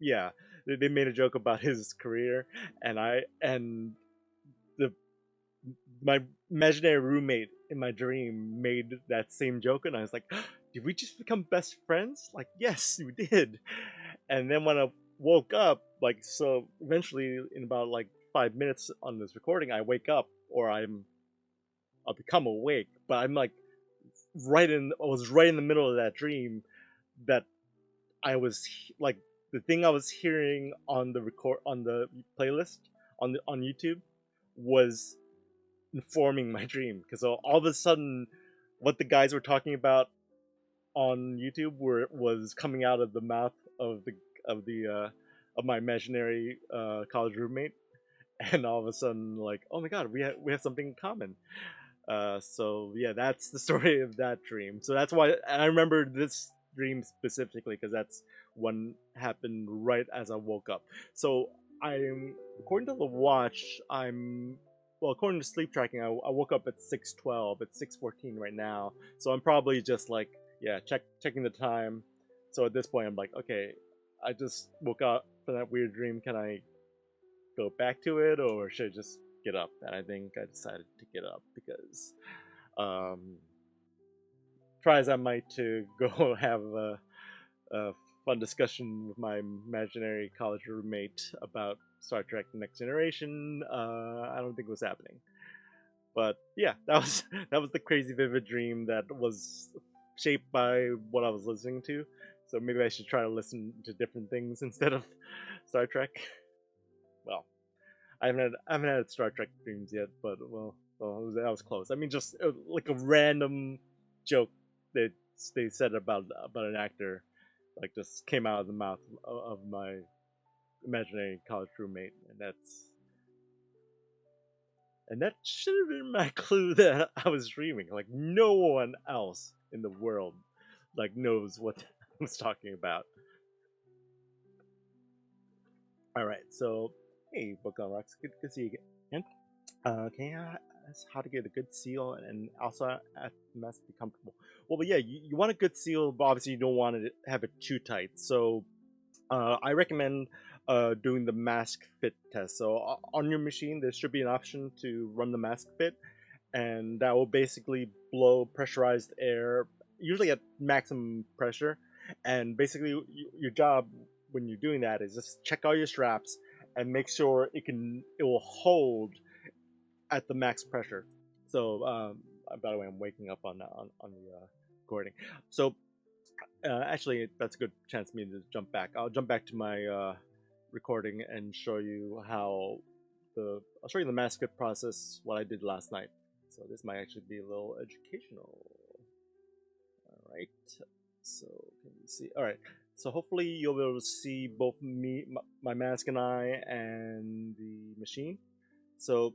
yeah, they made a joke about his career, and the my imaginary roommate in my dream made that same joke, and I was like, did we just become best friends? Like, yes, we did. And then when I woke up, like, so eventually in about like 5 minutes on this recording, I wake up or I'll become awake, but I'm like I was right in the middle of that dream that like the thing I was hearing on the playlist on YouTube was informing my dream, because all of a sudden what the guys were talking about on YouTube was coming out of the mouth of of my imaginary college roommate, and all of a sudden, like, oh my god, we have something in common. So yeah, that's the story of that dream. So that's why, and I remember this dream specifically because that's one happened right as I woke up. So I'm according to the watch, according to sleep tracking, I woke up at 6:12. It's 6:14 right now. So I'm probably just like, yeah, checking the time. So at this point, I'm like, okay, I just woke up from that weird dream. Can I go back to it, or should I just get up? And I think I decided to get up because, um, try as I might to go have a fun discussion with my imaginary college roommate about Star Trek: The Next Generation, I don't think it was happening. But yeah, that was that was the crazy vivid dream that was shaped by what I was listening to. So maybe I should try to listen to different things instead of Star Trek. Well, I haven't had Star Trek dreams yet, but that was close. I mean, just like a random joke that they said about an actor, like just came out of the mouth of my imaginary college roommate, and that should have been my clue that I was dreaming. Like no one else in the world like knows what I was talking about. All right, so hey, Book on Rocks, good to see you again. Can you ask how to get a good seal and also at must be comfortable? Well, but yeah, you want a good seal, but obviously you don't want to have it too tight. So I recommend doing the mask fit test. So on your machine, there should be an option to run the mask fit, and that will basically blow pressurized air, usually at maximum pressure. And basically, your job when you're doing that is just check all your straps and make sure it will hold at the max pressure. So, by the way, I'm waking up on the recording. So, actually, that's a good chance for me to jump back. I'll jump back to my recording and show you how I'll show you the mask fit process, what I did last night. So this might actually be a little educational. All right. So can you see? All right. So hopefully you'll be able to see both me, my mask and I, and the machine. So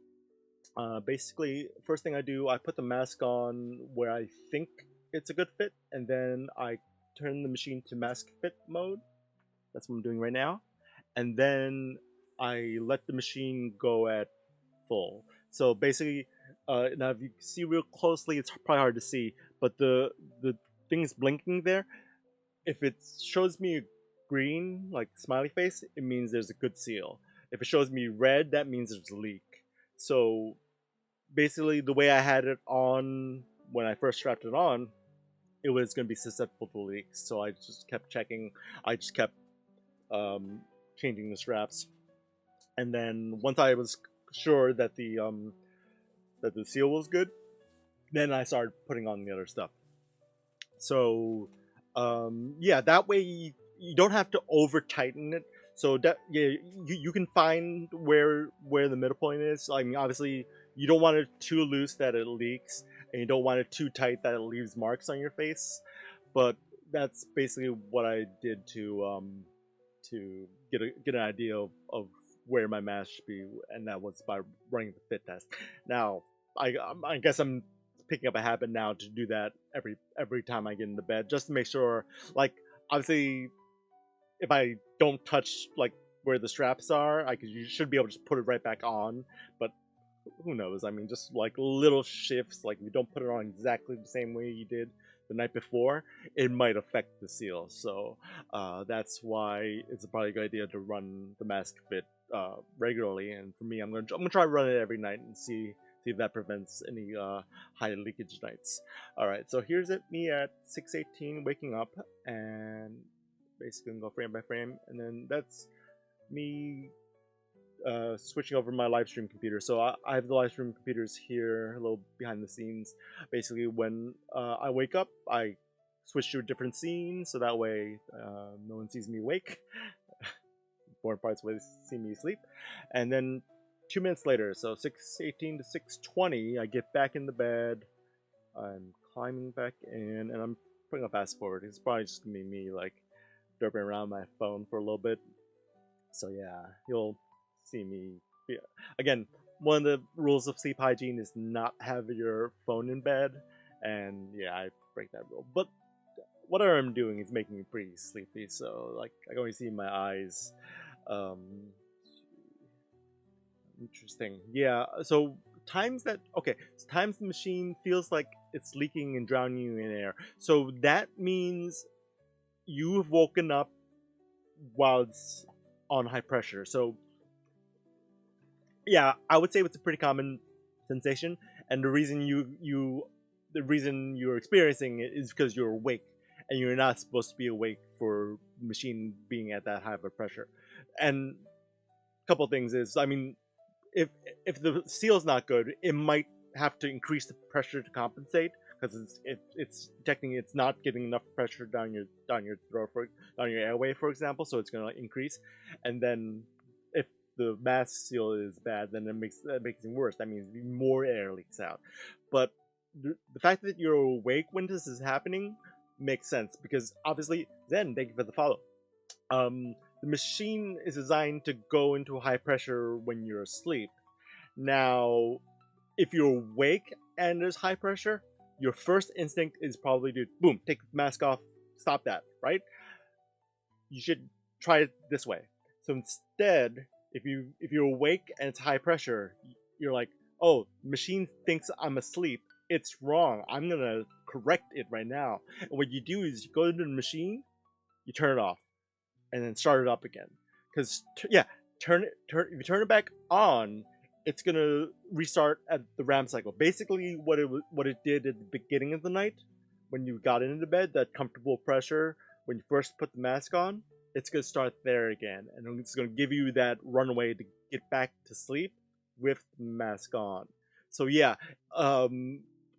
basically, first thing I do, I put the mask on where I think it's a good fit, and then I turn the machine to mask fit mode. That's what I'm doing right now. And then I let the machine go at full. So basically, now if you see real closely, it's probably hard to see, but the things blinking there, if it shows me a green, like smiley face, it means there's a good seal. If it shows me red, that means there's a leak. So basically, the way I had it on when I first strapped it on, it was going to be susceptible to leaks. So I just kept checking. I just kept um, changing the straps, and then once I was sure that the seal was good, then I started putting on the other stuff. So yeah, that way you don't have to over tighten it. So that yeah, you can find where the middle point is. I mean, obviously you don't want it too loose that it leaks, and you don't want it too tight that it leaves marks on your face. But that's basically what I did to get an idea of where my mask should be, and that was by running the fit test. Now, I guess I'm picking up a habit now to do that every time I get into bed, just to make sure. Like, obviously, if I don't touch like where the straps are, you should be able to just put it right back on. But who knows? I mean, just like little shifts, like if you don't put it on exactly the same way you did the night before, it might affect the seal. So that's why it's probably a good idea to run the mask fit regularly. And for me, I'm gonna try to run it every night and see if that prevents any high leakage nights. All right, so here's it me at 6:18 waking up, and basically gonna go frame by frame, and then that's me switching over my live stream computer. So I have the live stream computers here, a little behind the scenes. Basically, when I wake up, I switch to a different scene, so that way no one sees me wake. Important parts where they see me sleep. And then 2 minutes later, so 6:18 to 6:20, I get back in the bed. I'm climbing back in, and I'm putting a fast forward. It's probably just gonna be me like derping around my phone for a little bit. So yeah, you'll see me. Yeah. Again, one of the rules of sleep hygiene is not have your phone in bed, and yeah, I break that rule. But whatever I'm doing is making me pretty sleepy, so like I can only see my eyes. Um, Interesting. Yeah. So times the machine feels like it's leaking and drowning you in air. So that means you've woken up while it's on high pressure. So yeah, I would say it's a pretty common sensation, and the reason you're experiencing it is because you're awake, and you're not supposed to be awake for the machine being at that high of a pressure. And a couple of things is, I mean, if if the seal's not good, it might have to increase the pressure to compensate, because it's detecting it's not getting enough pressure down your throat down your airway, for example, so it's going to increase. And then if the mask seal is bad, then that makes it worse. That means more air leaks out. But the fact that you're awake when this is happening makes sense, because obviously, Zen, thank you for the follow. The machine is designed to go into high pressure when you're asleep. Now, if you're awake and there's high pressure, your first instinct is probably to boom, take the mask off, stop that, right? You should try it this way. So instead, if you're awake and it's high pressure, you're like, oh, machine thinks I'm asleep. It's wrong. I'm gonna correct it right now. And what you do is you go into the machine, you turn it off, and then start it up again. Because yeah, if you turn it back on, it's gonna restart at the RAM cycle. Basically, what it did at the beginning of the night, when you got into bed, that comfortable pressure when you first put the mask on, it's gonna start there again, and it's gonna give you that runway to get back to sleep with the mask on. So yeah,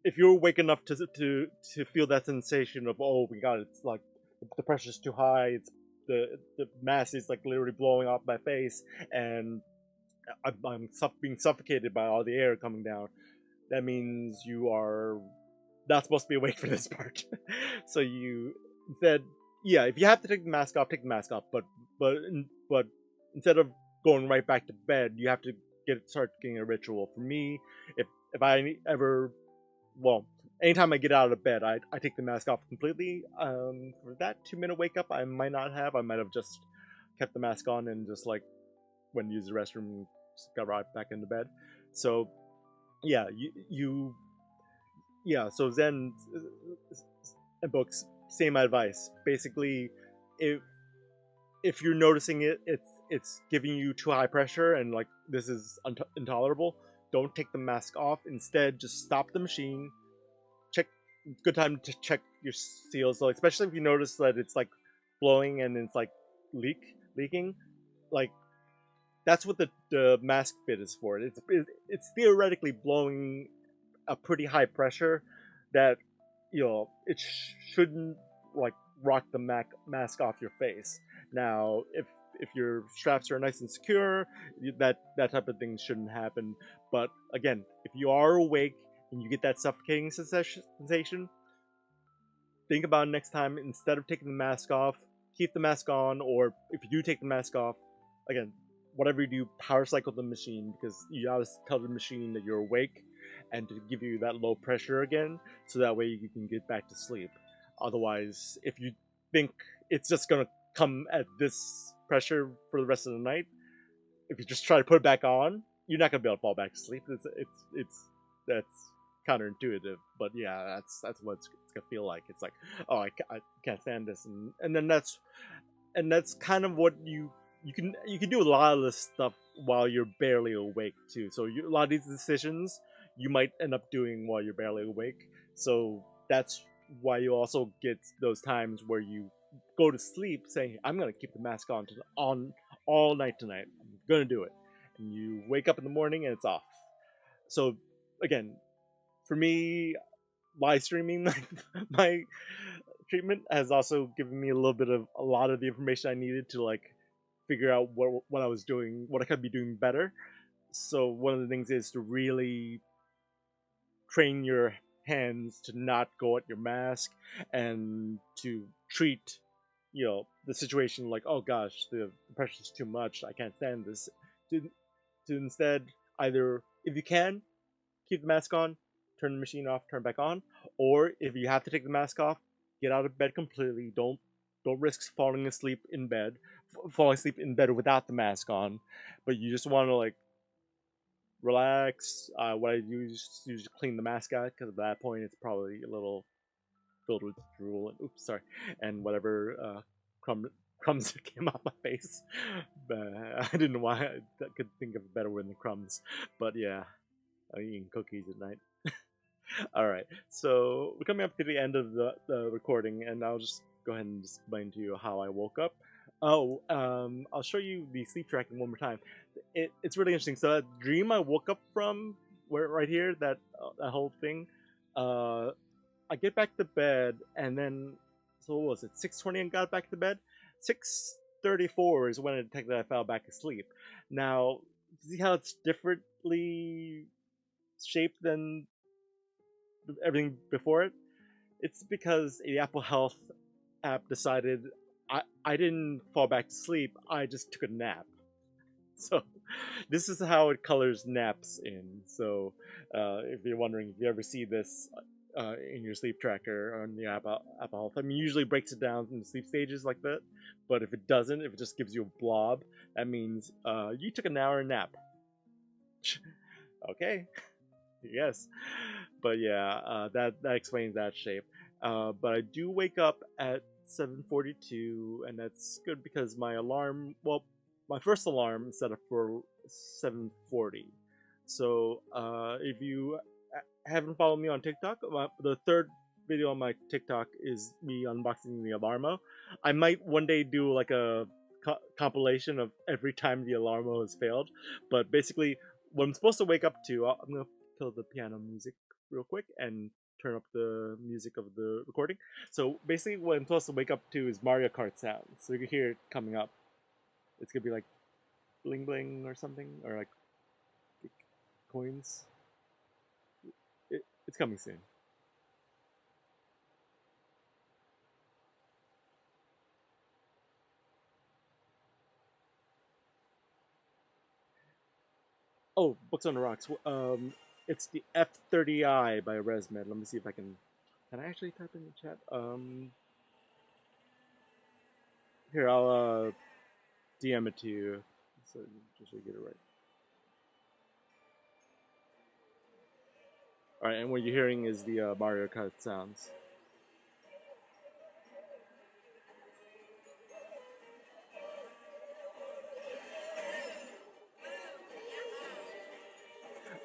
if you're awake enough to feel that sensation of, oh my god, it's like the pressure's too high, it's the mask is like literally blowing off my face, and I'm being suffocated by all the air coming down, that means you are not supposed to be awake for this part. So you instead, yeah, if you have to take the mask off, take the mask off. But but instead of going right back to bed, you have to start getting a ritual. For me, if I ever, well, anytime I get out of bed, I take the mask off completely. For that 2 minute wake up, I might not have. I might have just kept the mask on and just like when you use the restroom, just got right back into bed. So yeah, you yeah. So Zen and books, same advice. Basically, if if you're noticing it's giving you too high pressure and like this is intolerable, don't take the mask off. Instead, just stop the machine. Check. Good time to check your seals, so especially if you notice that it's like blowing and it's like leaking. Like that's what the mask fit is for. It's theoretically blowing a pretty high pressure that it shouldn't like rock the mask off your face. Now, if your straps are nice and secure, that type of thing shouldn't happen. But again, if you are awake and you get that suffocating sensation, think about it next time. Instead of taking the mask off, keep the mask on, or if you do take the mask off, again, whatever you do, power cycle the machine because you gotta tell the machine that you're awake and to give you that low pressure again, so that way you can get back to sleep. Otherwise, if you think it's just gonna come at this pressure for the rest of the night, if you just try to put it back on, you're not gonna be able to fall back to sleep. It's that's counterintuitive, but yeah, that's what it's gonna feel like. It's like, oh, I can't stand this, and then that's kind of what you can do a lot of this stuff while you're barely awake too. So a lot of these decisions you might end up doing while you're barely awake. So that's why you also get those times where you go to sleep saying, "I'm gonna keep the mask on all night tonight. I'm gonna do it," and you wake up in the morning and it's off. So again, for me, live streaming my treatment has also given me a lot of the information I needed to like figure out what I was doing, what I could be doing better. So one of the things is to really train your hands to not go at your mask and to treat the situation like, oh gosh, the pressure's too much, I can't stand this, to, to instead either, if you can, keep the mask on, turn the machine off, turn it back on, or if you have to take the mask off, get out of bed completely. Don't risk falling asleep in bed, falling asleep in bed without the mask on, but you just want to like relax. What I do is usually clean the mask out because at that point it's probably a little filled with drool and oops, sorry, and whatever crumbs that came off my face. But I didn't know why I could think of a better word than crumbs. But yeah, I'm eating cookies at night. All right, so we're coming up to the end of the recording, and I'll just go ahead and explain to you how I woke up. Oh, I'll show you the sleep tracking one more time. It's really interesting. So that dream I woke up from, where right here, that whole thing, uh, I get back to bed, and then so what was it? 6:20 and got back to bed. 6:34 is when I detected I fell back asleep. Now, see how it's differently shaped than everything before it? It's because the Apple Health app decided I didn't fall back to sleep. I just took a nap. So this is how it colors naps in. So if you're wondering, if you ever see this in your sleep tracker on the Apple Health, I mean, usually breaks it down into sleep stages like that. But if it doesn't, if it just gives you a blob, that means you took an hour nap. Okay. Yes, but yeah, that explains that shape. But I do wake up at 7:42, and that's good because my alarm. Well, my first alarm is set up for 7:40. So if you haven't followed me on TikTok, the third video on my TikTok is me unboxing the Alarmo. I might one day do like a compilation of every time the Alarmo has failed, but basically what I'm supposed to wake up to, I'm gonna kill the piano music real quick and turn up the music of the recording. So basically what I'm supposed to wake up to is Mario Kart sounds. So you can hear it coming up. It's gonna be like bling bling or something, or like coins. It's coming soon. Oh, Books on the Rocks. It's the F30i by ResMed. Let me see if I can. Can I actually type in the chat? Here I'll DM it to you, so just so you get it right. All right, and what you're hearing is the Mario Kart sounds.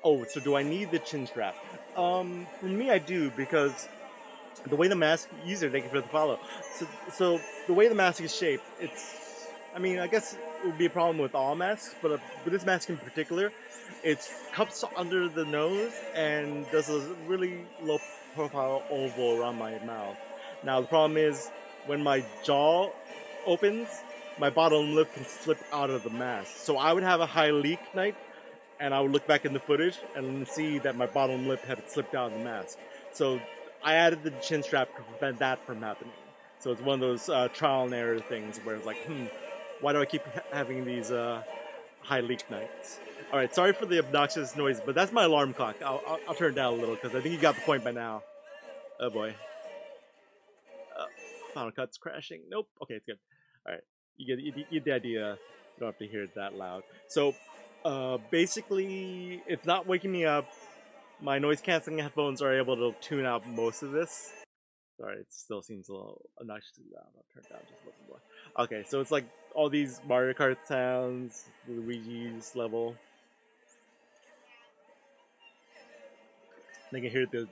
Oh, so do I need the chin strap? For me, I do because the way the mask user, thank you for the follow. So the way the mask is shaped, it's. I mean, I guess it would be a problem with all masks, but with this mask in particular, it's cups under the nose and does a really low profile oval around my mouth. Now the problem is when my jaw opens, my bottom lip can slip out of the mask. So I would have a high leak night and I would look back in the footage and see that my bottom lip had slipped out of the mask. So I added the chin strap to prevent that from happening. So it's one of those trial and error things where it's like, why do I keep having these high leak nights? All right, sorry for the obnoxious noise, but that's my alarm clock. I'll turn it down a little because I think you got the point by now. Oh boy. Uh, Final Cut's crashing. Nope. Okay, it's good. All right, you get the idea. You don't have to hear it that loud. So, basically, it's not waking me up. My noise canceling headphones are able to tune out most of this. Sorry, it still seems a little obnoxiously loud. I'll turn it down just a little more. Okay, so it's like all these Mario Kart sounds, Luigi's level. They can hear the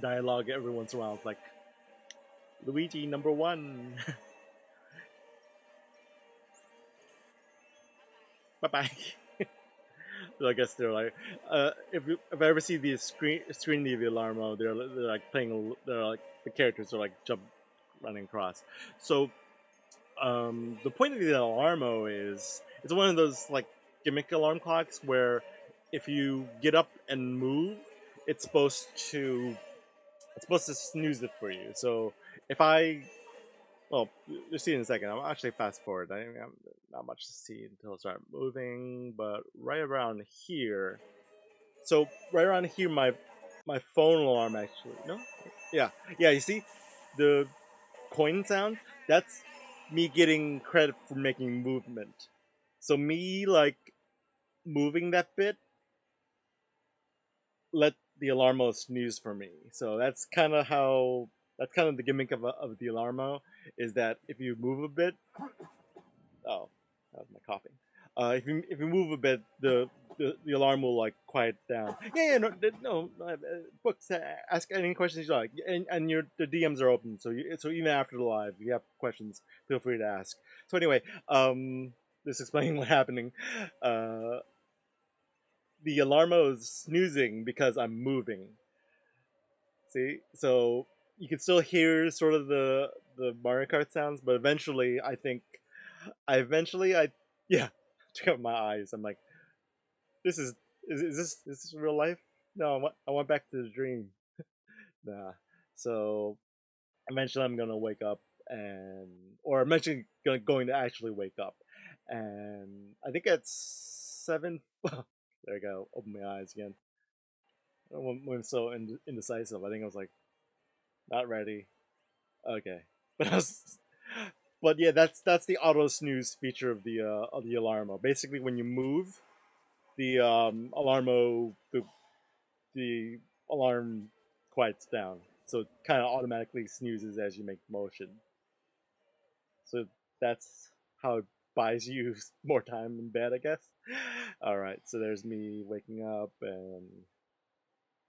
dialogue every once in a while. It's like Luigi number one. Bye bye. So I guess they're like, if I ever see the screen of the Alarmo, they're like playing, they're like the characters are like jump running across. So the point of the Alarmo is it's one of those like gimmick alarm clocks where if you get up and move, it's supposed to snooze it for you. So if I well, you'll see in a second. I'll actually fast forward. I have not much to see until I start moving, but right around here. So right around here, my phone alarm actually. No, yeah. You see, the coin sound. That's me getting credit for making movement. So me like moving that bit let the Alarmo snooze for me. So that's kind of the gimmick of the Alarmo is that if you move a bit, oh, that was my coughing. If you move a bit, the alarm will like quiet down. Yeah, no. Books, ask any questions you like, and the DMs are open. So even after the live, if you have questions, feel free to ask. So anyway, just explaining what's happening. Uh, the alarmo is snoozing because I'm moving. See, so you can still hear sort of the Mario Kart sounds, but eventually, I yeah, check out my eyes. I'm like, this is this real life? No, I went back to the dream. Nah. So eventually, I'm gonna wake up or I'm actually going to actually wake up, and I think at 7. There I go. Open my eyes again. When so indecisive, I think I was like, not ready. Okay, but but yeah, that's the auto snooze feature of the Alarmo. Basically, when you move, the the alarm quiets down, so it kind of automatically snoozes as you make motion. So that's how it buys you more time in bed, I guess. All right, so there's me waking up and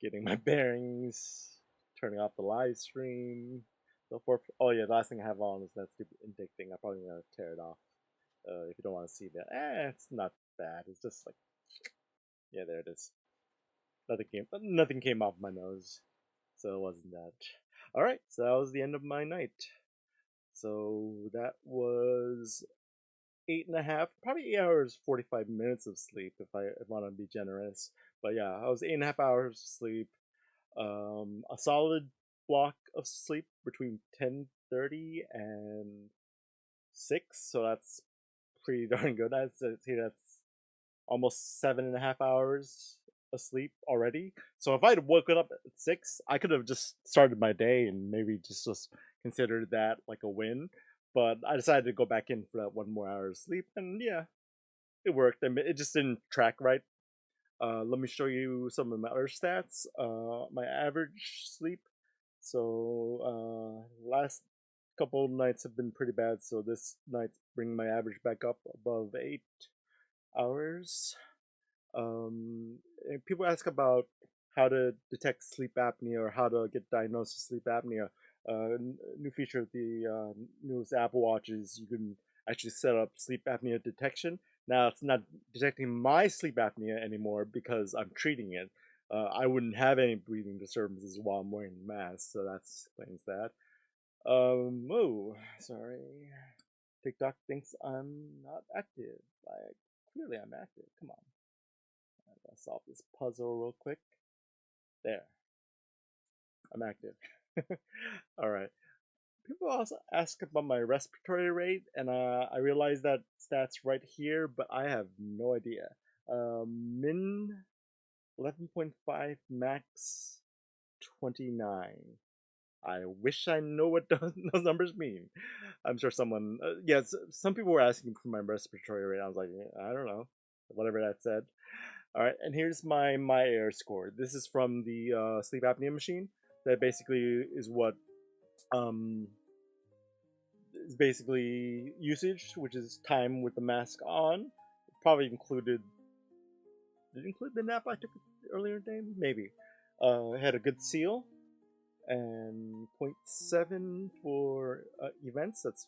getting my bearings, turning off the live stream, so forth. Oh yeah, the last thing I have on is that stupid intake thing. I'm probably gonna tear it off. If you don't want to see that, it's not bad. It's just like, yeah, there it is. Nothing came off my nose, so it wasn't that. All right, so that was the end of my night. So that was eight and a half, probably 8 hours 45 minutes of sleep if I want to be generous. But yeah, I was 8.5 hours of sleep. A solid block of sleep between 10:30 and 6, so that's pretty darn good. I'd say that's almost 7.5 hours asleep already. So if I'd woken up at 6, I could have just started my day and maybe just considered that like a win. But I decided to go back in for that one more hour of sleep, and yeah, it worked. I mean, it just didn't track right. Let me show you some of my other stats. My average sleep. So last couple nights have been pretty bad. So this night's bringing my average back up above 8 hours. And people ask about how to detect sleep apnea or how to get diagnosed with sleep apnea. New feature of the newest Apple Watches, you can actually set up sleep apnea detection. Now it's not detecting my sleep apnea anymore because I'm treating it. I wouldn't have any breathing disturbances while I'm wearing the mask, so that explains that. Oh, sorry. TikTok thinks I'm not active. Clearly I'm active. Come on. I gotta solve this puzzle real quick. There, I'm active. All right. People also ask about my respiratory rate, and I realize that stats right here, but I have no idea. Min 11.5, max 29. I wish I know what those numbers mean. I'm sure someone, yes, some people were asking for my respiratory rate. I was like, I don't know, whatever that said. All right, and here's my air score. This is from the sleep apnea machine. That basically is what um, is basically usage, which is time with the mask on. Probably included. Did it include the nap I took earlier today? Maybe. I had a good seal and zero point 0.7 for events. That's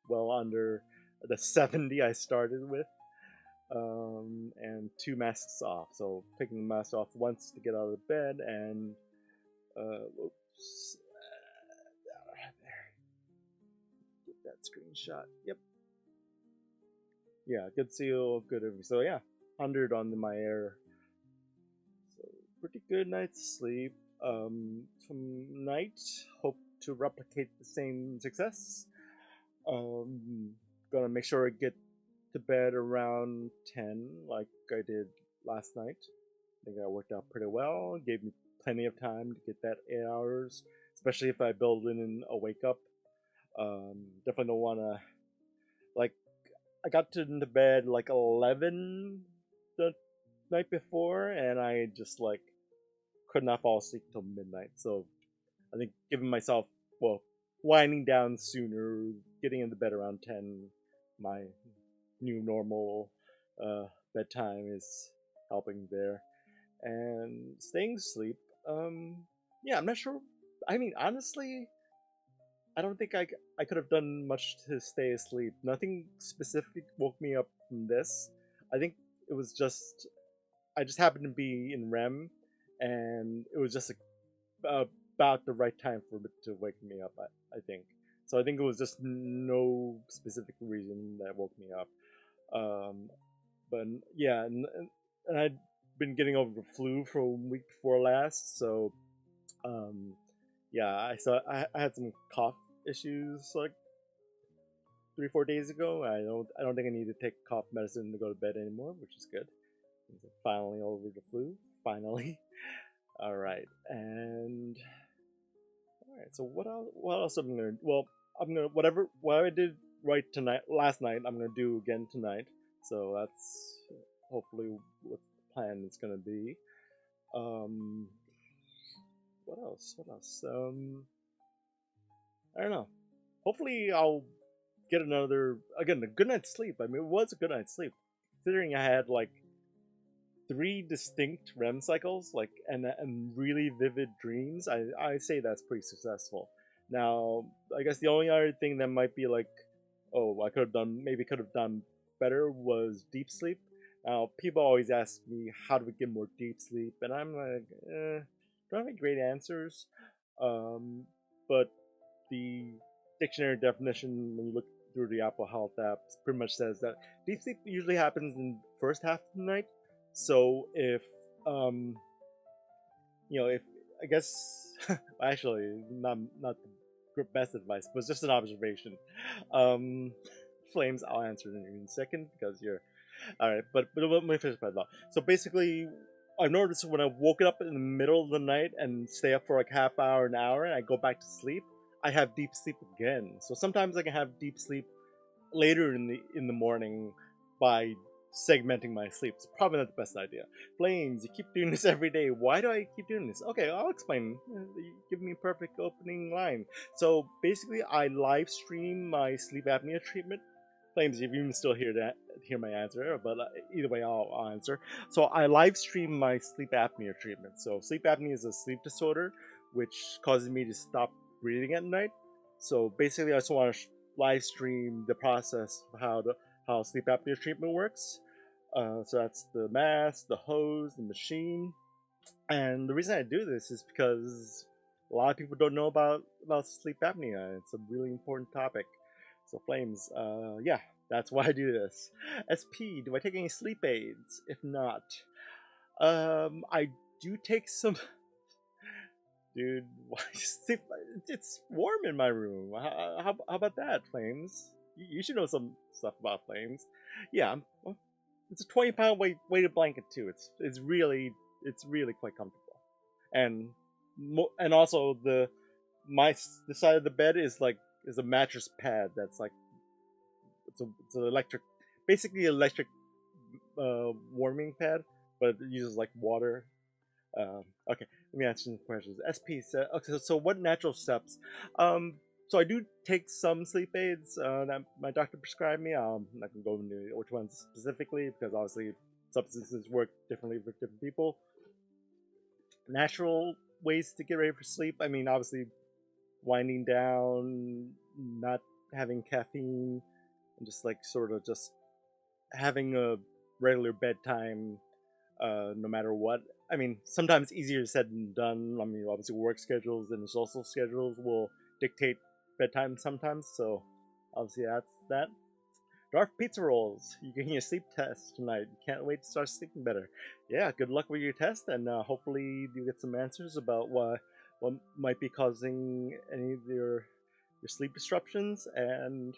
well under the 70 I started with. And two masks off. So taking the mask off once to get out of bed, and whoops, get that screenshot. Yep, yeah, good seal, good everything. So yeah, 100 on my air. So pretty good night's sleep. Tonight, hope to replicate the same success. Um, Gonna make sure I get to bed around 10, like I did last night. I think that worked out pretty well. It gave me plenty of time to get that 8 hours, especially if I build in a wake up. Definitely don't want to, like, I got into bed like 11 the night before, and I just, like, could not fall asleep till midnight. So I think giving myself, well, winding down sooner, getting into bed around 10, my new normal bedtime is helping there. And staying asleep. Yeah, I'm not sure. I mean, honestly, I don't think I could have done much to stay asleep. Nothing specific woke me up from this. I think it was just I just happened to be in REM, and it was just about the right time for it to wake me up. I think so. I think it was just no specific reason that woke me up. Um, but yeah, and I'd been getting over the flu for a week before last, so um, yeah, I had some cough issues like 3 4 days ago. I don't think I need to take cough medicine to go to bed anymore, which is good. Finally over the flu. Finally. All right, and all right. So what else I'm gonna? Well, I'm gonna what I did right tonight last night. I'm gonna do again tonight. So that's hopefully what the plan is gonna be. Um, what else? What else? I don't know. Hopefully, I'll get another again a good night's sleep. I mean, it was a good night's sleep, considering I had like three distinct REM cycles, like and really vivid dreams. I say that's pretty successful. Now, I guess the only other thing that might be like, oh, I could have done better was deep sleep. Now, people always ask me how do we get more deep sleep, and I'm like, don't have any great answers. But the dictionary definition, when you look through the Apple Health app pretty much says that deep sleep usually happens in the first half of the night. So if um, if I guess actually not the best advice, but just an observation. Um, Flames, I'll answer it in a second because you're all right. But let me finish my thought. So basically, I noticed when I woke up in the middle of the night and stay up for like half hour, an hour, and I go back to sleep, I have deep sleep again. So sometimes I can have deep sleep later in the morning by segmenting my sleep. It's probably not the best idea. Flames, you keep doing this every day. Why do I keep doing this? Okay, I'll explain. You give me a perfect opening line. So basically, I live stream my sleep apnea treatment. Flames, if you still hear my answer, but either way, I'll answer. So I live stream my sleep apnea treatment. So sleep apnea is a sleep disorder which causes me to stop breathing at night. So basically, I just want to live stream the process of how sleep apnea treatment works. So that's the mask, the hose, the machine, and the reason I do this is because a lot of people don't know about sleep apnea. It's a really important topic. So Flames, yeah, that's why I do this. SP, do I take any sleep aids? If not, I do take some. Dude, why sleep? It's warm in my room. How about that, Flames? You should know some stuff about Flames. Yeah, well, it's a 20-pound weighted blanket too. It's really quite comfortable, and and also the side of the bed is a mattress pad that's like it's an electric, basically electric warming pad, but it uses like water. Okay, let me answer some questions. SP said, okay, so what natural steps? Um, so I do take some sleep aids that my doctor prescribed me. I'm not gonna go into which ones specifically because obviously substances work differently for different people. Natural ways to get ready for sleep. I mean, obviously winding down, not having caffeine, and just like sort of just having a regular bedtime no matter what. I mean, sometimes easier said than done. I mean, obviously, work schedules and social schedules will dictate bedtime sometimes. So, obviously, that's that. Darf Pizza Rolls, you're getting your sleep test tonight. You can't wait to start sleeping better. Yeah, good luck with your test, and hopefully, you get some answers about what might be causing any of your sleep disruptions. And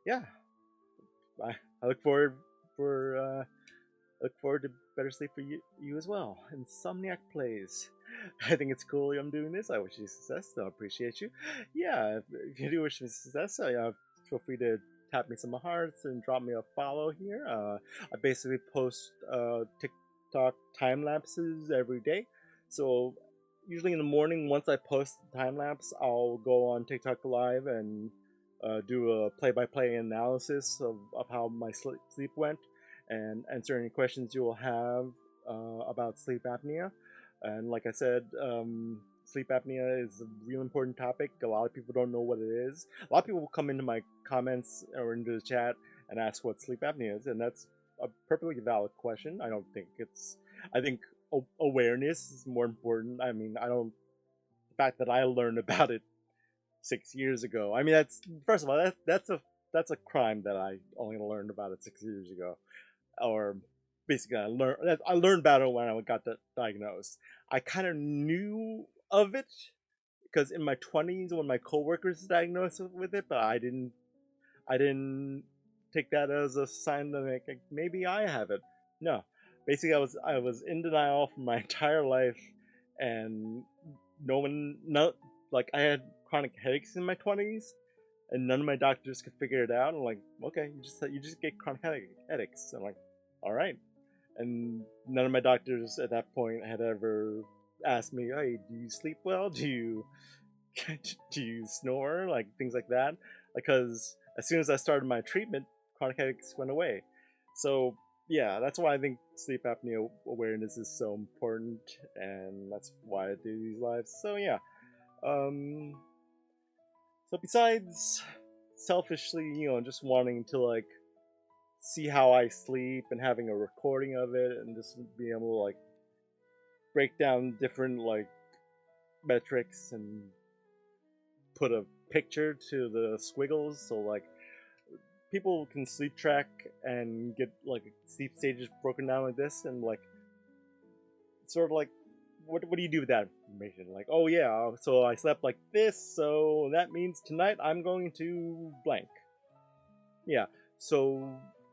yeah, I look forward for look forward to better sleep for you as well. Insomniac plays. I think it's cool I'm doing this. I wish you success. I appreciate you. Yeah, if you do wish me success, feel free to tap me some hearts and drop me a follow here. I basically post TikTok time lapses every day. So usually in the morning, once I post the time lapse, I'll go on TikTok live and do a play-by-play analysis of how my sleep went and answer any questions you will have about sleep apnea. And like I said, sleep apnea is a real important topic. A lot of people don't know what it is. A lot of people will come into my comments or into the chat and ask what sleep apnea is, and that's a perfectly valid question. I don't think it's. I think awareness is more important. I mean, I don't. The fact that I learned about it 6 years ago. I mean, that's first of all that's a crime that I only learned about it 6 years ago, or basically I learned about it when I got diagnosed. I kind of knew of it because in my 20s when my coworkers diagnosed with it, but I didn't take that as a sign that like maybe I have it. No, basically I was in denial for my entire life, and no, like I had chronic headaches in my 20s, and none of my doctors could figure it out. I'm like, okay, you just get chronic headaches. I'm like, all right, and none of my doctors at that point had ever asked me, hey, do you sleep well? Do you snore? Like things like that. Because as soon as I started my treatment, chronic headaches went away. So yeah, that's why I think sleep apnea awareness is so important, and that's why I do these lives. So yeah, um, so besides selfishly, just wanting to like see how I sleep and having a recording of it and just being able to like break down different like metrics and put a picture to the squiggles. So like people can sleep track and get like sleep stages broken down like this, and like sort of like what do you do with that information? Like, oh yeah, so I slept like this, so that means tonight I'm going to blank. Yeah. So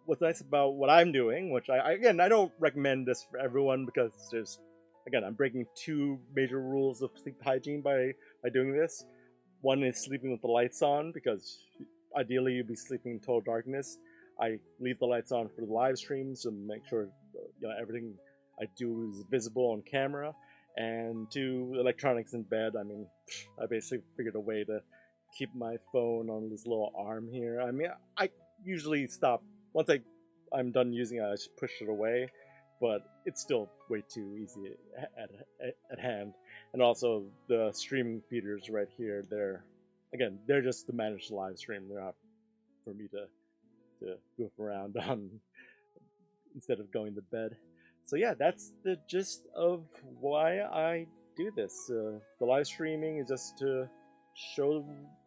what's nice about what I'm doing, which I don't recommend this for everyone because there's again I'm breaking two major rules of sleep hygiene by doing this. One is sleeping with the lights on because ideally you'd be sleeping in total darkness. I leave the lights on for the live streams to make sure everything I do is visible on camera. And two, electronics in bed. I mean, I basically figured a way to keep my phone on this little arm here. I mean, I usually stop once I'm done using it. I just push it away, but it's still way too easy at hand. And also the streaming feeders right here. They're just to manage the live stream. They're not for me to goof around on instead of going to bed. So yeah, that's the gist of why I do this. The live streaming is just to show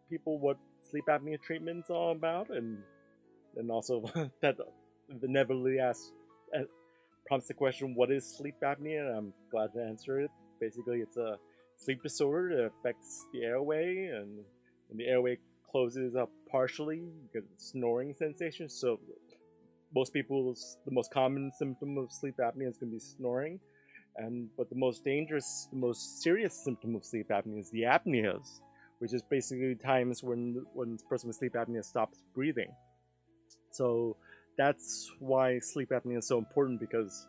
people what sleep apnea treatment's all about, and also that inevitably prompts the question, what is sleep apnea? And I'm glad to answer it. Basically, it's a sleep disorder that affects the airway, and the airway closes up partially because of snoring sensation. So the most common symptom of sleep apnea is going to be snoring, but the most dangerous, the most serious symptom of sleep apnea is the apneas, which is basically times when the person with sleep apnea stops breathing. So that's why sleep apnea is so important, because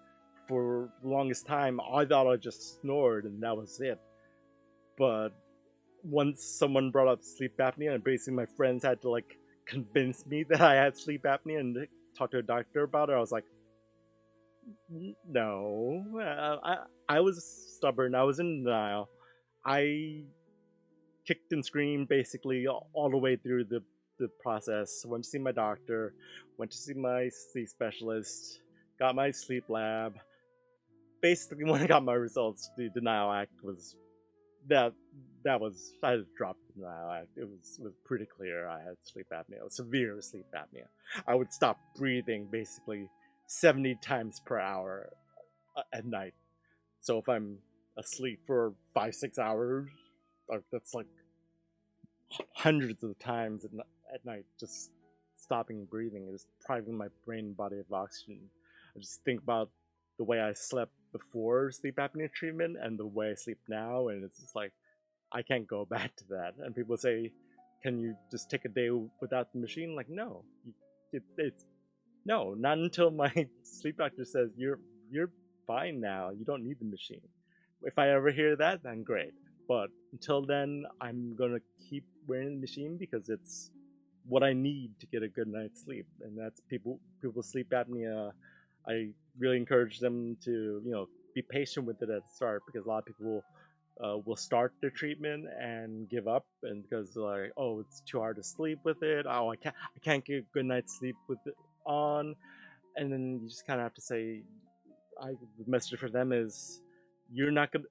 for the longest time I thought I just snored and that was it. But once someone brought up sleep apnea, and basically my friends had to like convince me that I had sleep apnea and talk to a doctor about it, I was like, no. I was stubborn. I was in denial. I kicked and screamed basically all the way through the process. Went to see my doctor, went to see my sleep specialist, got my sleep lab. Basically, when I got my results, the denial act was that I had dropped the denial act. It was pretty clear I had sleep apnea, severe sleep apnea. I would stop breathing basically 70 times per hour at night. So if I'm asleep for 5-6 hours, that's like hundreds of times at night, just stopping breathing, is depriving my brain and body of oxygen. I just think about the way I slept before sleep apnea treatment and the way I sleep now, and it's just like I can't go back to that. And people say, "Can you just take a day without the machine?" Like, no, it's no, not until my sleep doctor says you're fine now. You don't need the machine. If I ever hear that, then great. But until then, I'm gonna keep wearing the machine because it's what I need to get a good night's sleep. And that's people sleep apnea. I really encourage them to be patient with it at the start, because a lot of people will start their treatment and give up, and because like, oh, it's too hard to sleep with it. Oh, I can't get a good night's sleep with it on. And then you just kind of have to say, the message for them is, you're not gonna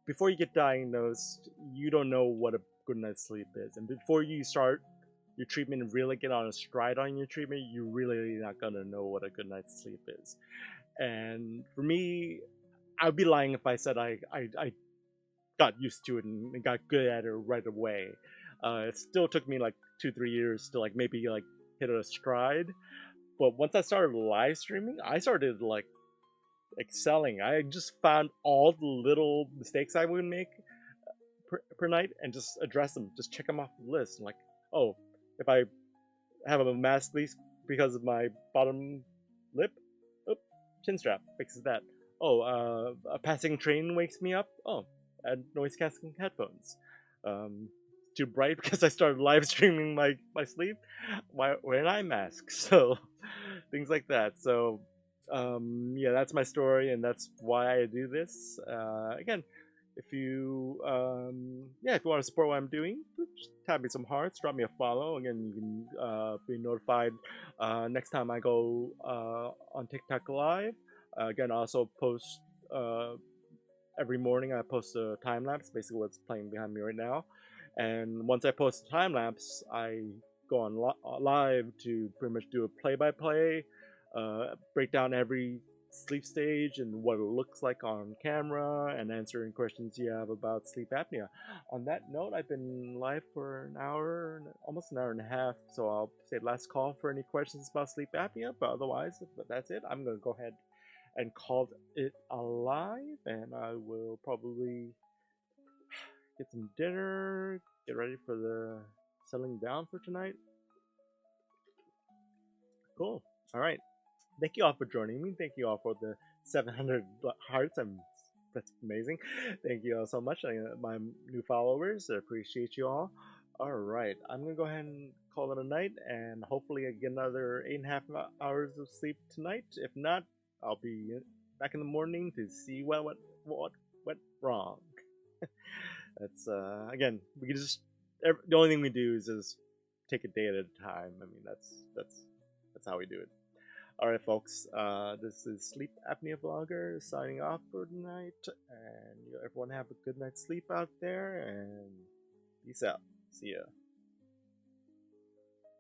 before you get diagnosed, you don't know what a good night's sleep is, and before you start your treatment and really get on a stride on your treatment, you're really not gonna know what a good night's sleep is. And for me, I'd be lying if I said I got used to it and got good at it right away. It still took me like 2-3 years to like maybe like hit a stride. But once I started live streaming, I started like excelling. I just found all the little mistakes I would make per night and just address them, just check them off the list. Like, oh, if I have a mask leak because of my bottom lip, oh, chin strap fixes that. Oh, a passing train wakes me up. Oh, add noise canceling headphones. Too bright because I started live streaming my sleep. Why wearing eye masks? So things like that. So yeah, that's my story, and that's why I do this. Again, if you if you want to support what I'm doing, just tap me some hearts, drop me a follow. Again, you can be notified next time I go on TikTok live. Again, I also post every morning. I post a time lapse, basically what's playing behind me right now. And once I post a time lapse, I go on live to pretty much do a play-by-play, break down every sleep stage and what it looks like on camera, and answering questions you have about sleep apnea. On that note, I've been live for an hour, almost an hour and a half, so I'll say last call for any questions about sleep apnea. But otherwise, but that's it. I'm gonna go ahead and call it a live, and I will probably get some dinner, get ready for the settling down for tonight. Cool. All right. Thank you all for joining me. Thank you all for the 700 hearts. That's amazing. Thank you all so much. My new followers, I appreciate you all. All right, I'm gonna go ahead and call it a night, and hopefully I get another 8.5 hours of sleep tonight. If not, I'll be back in the morning to see what went wrong. That's again, we can just the only thing we do is just take a day at a time. I mean, that's how we do it. All right, folks. This is Sleep Apnea Vlogger signing off for tonight, and everyone have a good night's sleep out there, and peace out. See ya.